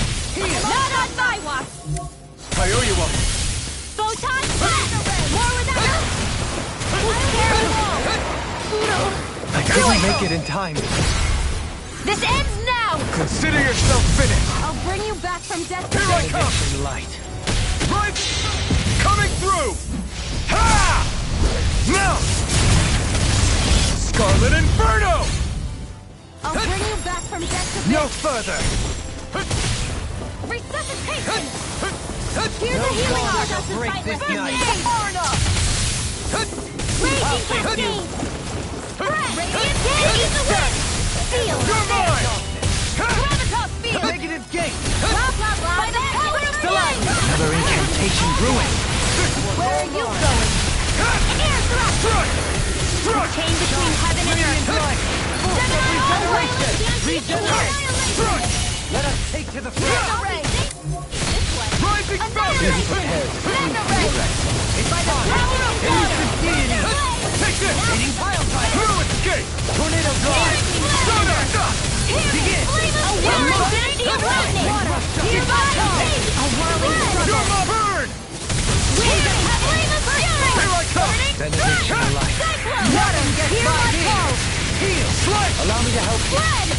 Not on my watch! I owe you one. Photon blast! More with that! I couldn't make it in time. This ends now! Consider yourself finished. I'll bring you back from death's Here I abyss. come! Benediction light. Right! Coming through! Ha! Now! Scarlet Inferno! I'll bring you back from death's abyss. No further. Resuscitation! Here's a healing God art! shall break this night. Raging Cascade! Spread! Radiant Eat the wind! Feel You're mine! Gravitas field! Negative gate. Blah blah blah! By the power of the light! Another incantation brewing. Where are you going? Air thrust! Strike! Strike! Chain between heaven and earth! Light. Send it all Regeneration. Regenerate! Strike! Let us take to the front. Mega Ray! This way! Rising Falcon! Annihilation! Mega Ray! It's By the fine. power of water! Elusive deity. Thunder Blade! Take this! Hitting pile driver! Through escape! Tornado drive! Begin! A whirling energy of lightning! Hereby take! A whirling struggle! Burn! Wind of flame of fury! Here I come! Benediction of life. Cyclone! Water gets by me! Heal! Slice! Allow me to help you. Flood!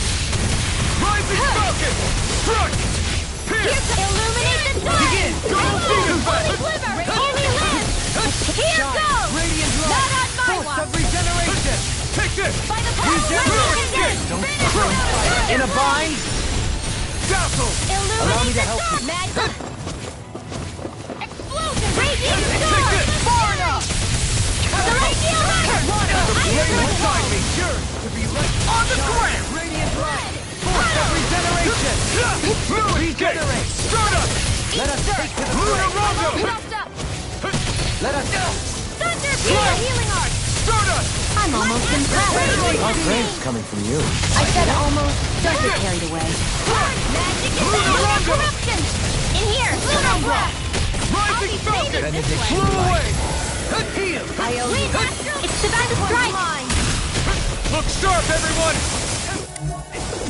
Rising Falcon! Strike! Here to illuminate the dark! Begin! Holy glimmer! Only live! Here goes! Radiant light. Not on my Force watch! of regeneration. Take this! By the power of Resurrection! Don't Finish throw it! fire in a bind. Dazzle! Allow me to help you. Magma! Explosion! Radiant Take storm! this! Far enough. Celestial hammer! Lay Iron beside me! Yours to be right On the ground! Radiant light. Force of regeneration. Regenerate! Start up! Let us take this Luna way. Rondo! Crossed up! Let us go. Thunder Peter healing art! Start up! I'm almost impressed! Our praise coming from you. I said almost. Don't get carried away. Magic is out! Corruption! In here! Lunar Blast! Rising Falcon! Benediction Flew of away! life. Heal! Lead Master! It's about to strike! Look sharp, everyone!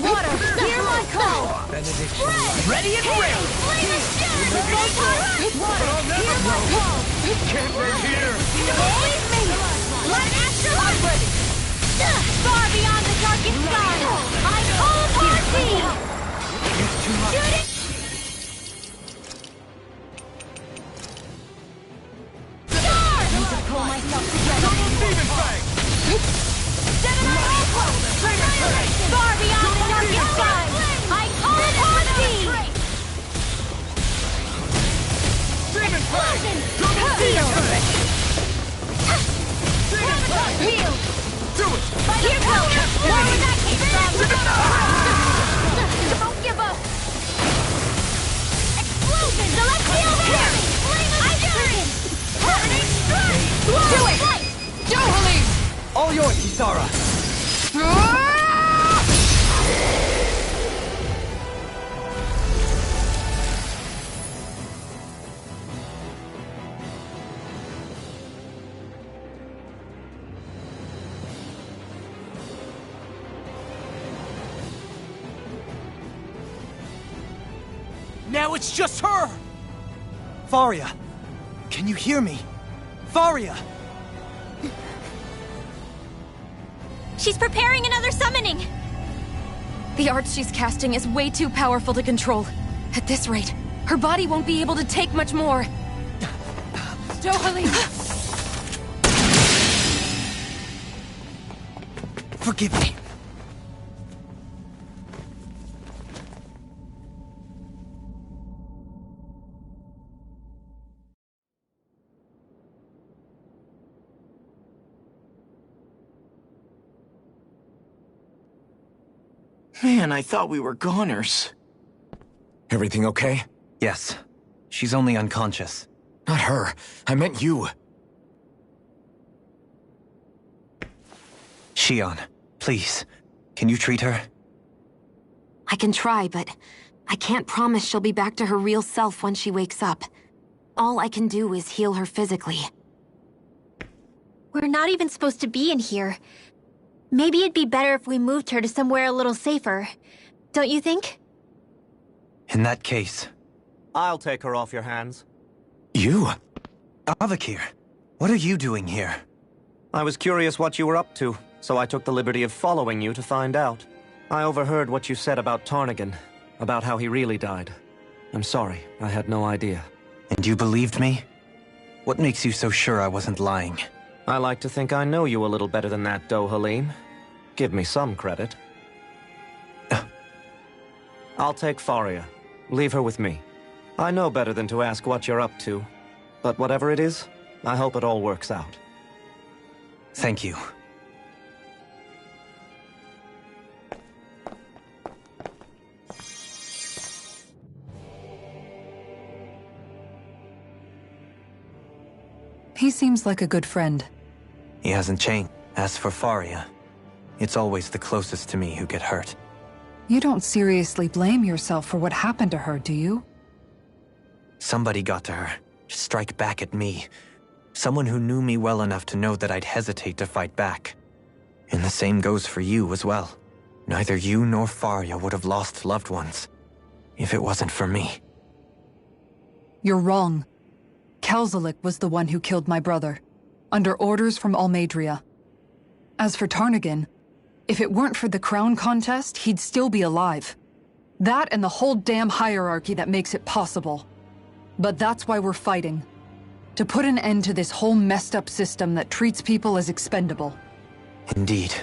Water! Hear my call! Benediction of life. Ready and ready! Flame of fury! Water! Hear my call! Can't live here! Leave me! Let Master I'm ready! Far beyond the darkest sky! I call upon thee! Shoot it! Star! Need to pull myself together. Demon Fang! Far beyond the darkest sky! I call upon thee! Demon Fang! Double Demon Fang! Heal! Do it! Here goes! More with that came from! Don't give up! Explosion! Celestial hammer! Flame of fury! Burning strike! Do it! Johali! All yours, Kisara. Now it's just her! Faria, can you hear me? Faria! She's preparing another summoning! The art she's casting is way too powerful to control. At this rate, her body won't be able to take much more. Johali! Forgive me. Man, I thought we were goners. Everything okay? Yes. She's only unconscious. Not her. I meant you. Shion, please. Can you treat her? I can try, but I can't promise she'll be back to her real self when she wakes up. All I can do is heal her physically. We're not even supposed to be in here. Maybe it'd be better if we moved her to somewhere a little safer. Don't you think? In that case... I'll take her off your hands. You? Avakir, what are you doing here? I was curious what you were up to, so I took the liberty of following you to find out. I overheard what you said about Tarnigan, about how he really died. I'm sorry, I had no idea. And you believed me? What makes you so sure I wasn't lying? I like to think I know you a little better than that, Dohalim. Give me some credit. I'll take Faria. Leave her with me. I know better than to ask what you're up to. But whatever it is, I hope it all works out. Thank you. He seems like a good friend. He hasn't changed. As for Faria, it's always the closest to me who get hurt. You don't seriously blame yourself for what happened to her, do you? Somebody got to her, to strike back at me. Someone who knew me well enough to know that I'd hesitate to fight back. And the same goes for you as well. Neither you nor Faria would have lost loved ones if it wasn't for me. You're wrong. Kelzelik was the one who killed my brother, under orders from Almadria. As for Tarnagin, if it weren't for the crown contest, he'd still be alive. That and the whole damn hierarchy that makes it possible. But that's why we're fighting. To put an end to this whole messed up system that treats people as expendable. Indeed.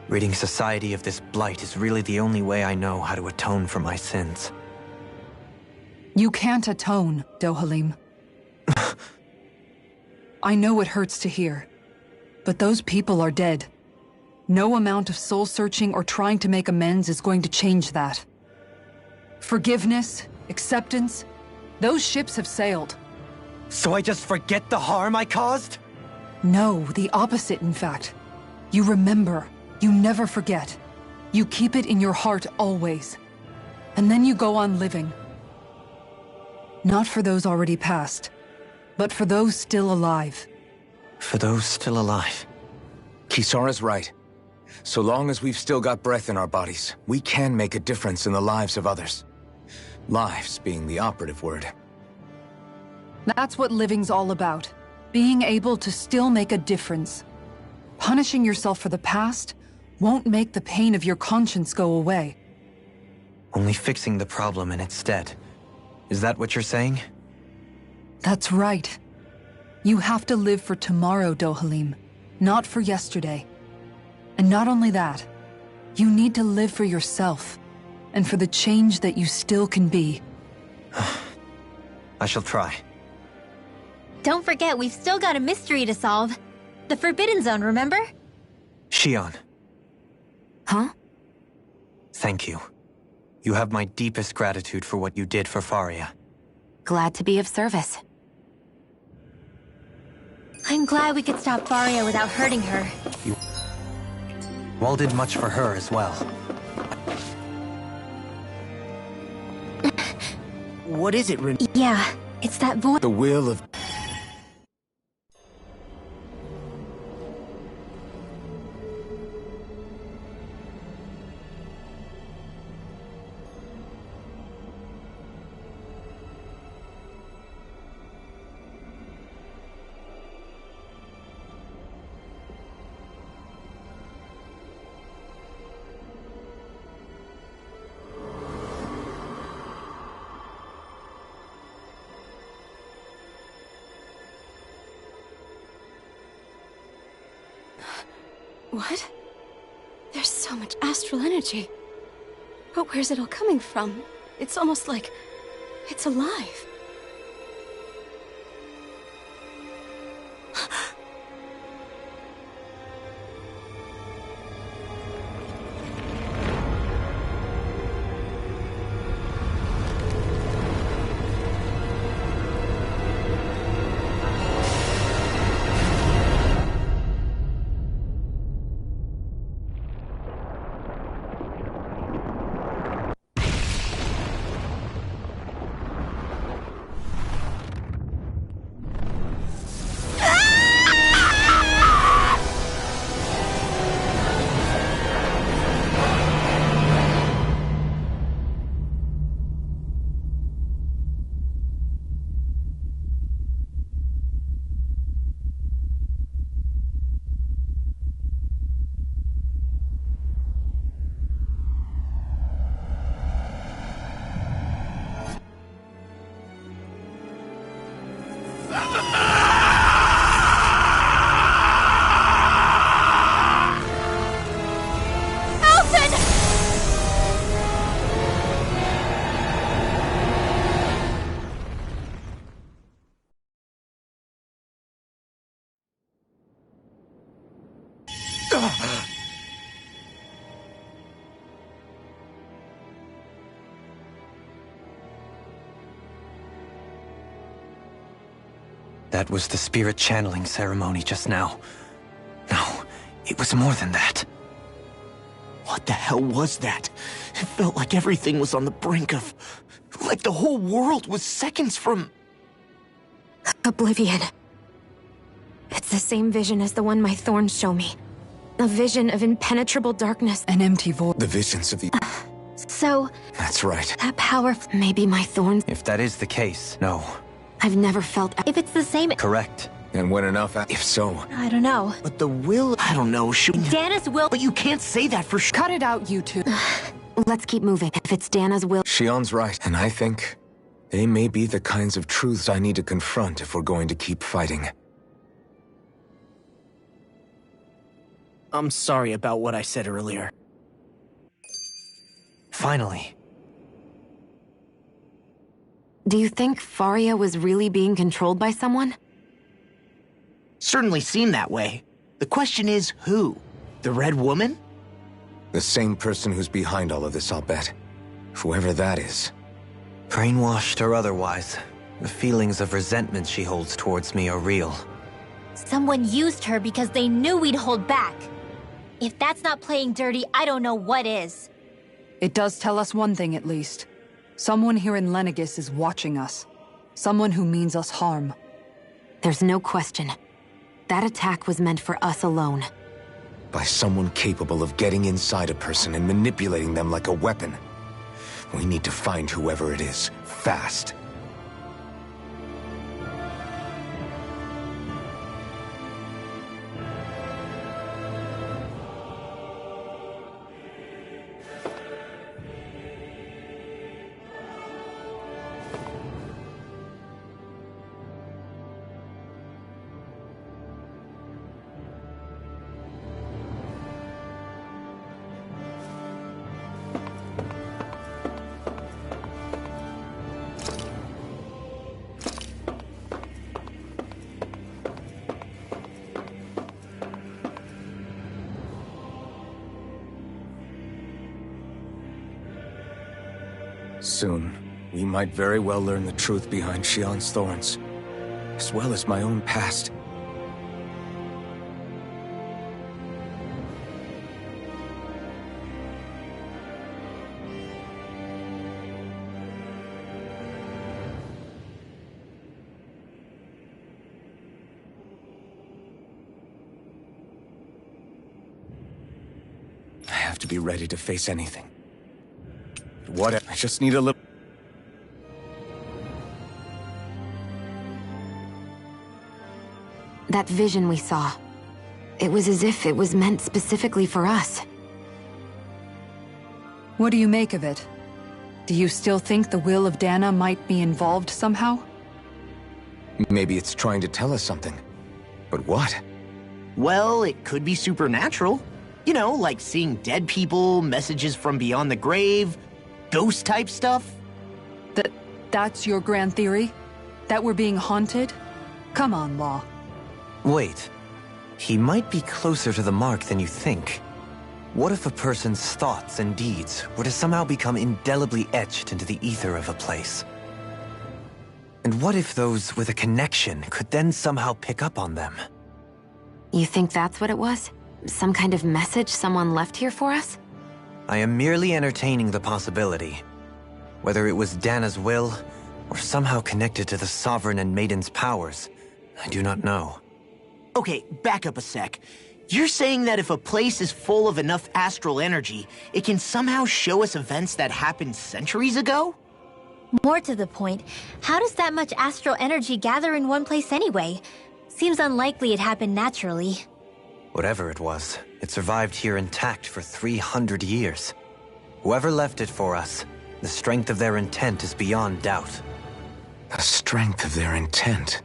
Ridding society of this blight is really the only way I know how to atone for my sins. You can't atone, Dohalim. I know it hurts to hear, but those people are dead. No amount of soul-searching or trying to make amends is going to change that. Forgiveness, acceptance, those ships have sailed. So I just forget the harm I caused? No, the opposite, in fact. You remember. You never forget. You keep it in your heart always. And then you go on living. Not for those already past, but for those still alive. For those still alive. Kisara's right. So long as we've still got breath in our bodies, we can make a difference in the lives of others. Lives being the operative word. That's what living's all about. Being able to still make a difference. Punishing yourself for the past won't make the pain of your conscience go away. Only fixing the problem in its stead. Is that what you're saying? That's right. You have to live for tomorrow, Dohalim, not for yesterday. And not only that, you need to live for yourself, and for the change that you still can be. I shall try. Don't forget, we've still got a mystery to solve. The Forbidden Zone, remember? Shion. Huh? Thank you. You have my deepest gratitude for what you did for Faria. Glad to be of service. I'm glad we could stop Faria without hurting her. You all did much for her as well. What is it, Rin? Yeah, it's that voice. The will of... What? There's so much astral energy. But where's it all coming from? It's almost like it's alive. That was the spirit channeling ceremony just now. No, it was more than that. What the hell was that? It felt like everything was on the brink of... like the whole world was seconds from... Oblivion. the same vision as the one my thorns show me. A vision of impenetrable darkness. An empty void. The visions of the... So... That's right. That power... Maybe my thorns... If that is the case, no. I've never felt... If it's the same... Correct. And when enough... If so... I don't know. But the will... I don't know, should... Dana's will... But you can't say that for sure. Cut it out, you two. Let's keep moving. If it's Dana's will... Shion's right, and I think they may be the kinds of truths I need to confront if we're going to keep fighting. I'm sorry about what I said earlier. Finally. Do you think Faria was really being controlled by someone? Certainly seemed that way. The question is, who? The Red Woman? The same person who's behind all of this, I'll bet. Whoever that is. Brainwashed or otherwise, the feelings of resentment she holds towards me are real. Someone used her because they knew we'd hold back. If that's not playing dirty, I don't know what is. It does tell us one thing, at least. Someone here in Lenegis is watching us. Someone who means us harm. There's no question. That attack was meant for us alone. By someone capable of getting inside a person and manipulating them like a weapon. We need to find whoever it is, fast. Soon, we might very well learn the truth behind Shion's thorns, as well as my own past. I have to be ready to face anything. What? I just need a little... That vision we saw. It was as if it was meant specifically for us. What do you make of it? Do you still think the will of Dana might be involved somehow? Maybe it's trying to tell us something. But what? Well, it could be supernatural. You know, like seeing dead people, messages from beyond the grave, ghost-type stuff. That's your grand theory? That we're being haunted? Come on, Law. Wait. He might be closer to the mark than you think. What if a person's thoughts and deeds were to somehow become indelibly etched into the ether of a place? And what if those with a connection could then somehow pick up on them? You think that's what it was? Some kind of message someone left here for us? I am merely entertaining the possibility. Whether it was Dana's will, or somehow connected to the Sovereign and Maiden's powers, I do not know. Okay, back up a sec. You're saying that if a place is full of enough astral energy, it can somehow show us events that happened centuries ago? More to the point, how does that much astral energy gather in one place anyway? Seems unlikely it happened naturally. Whatever it was, it survived here intact for 300 years. Whoever left it for us, the strength of their intent is beyond doubt. The strength of their intent?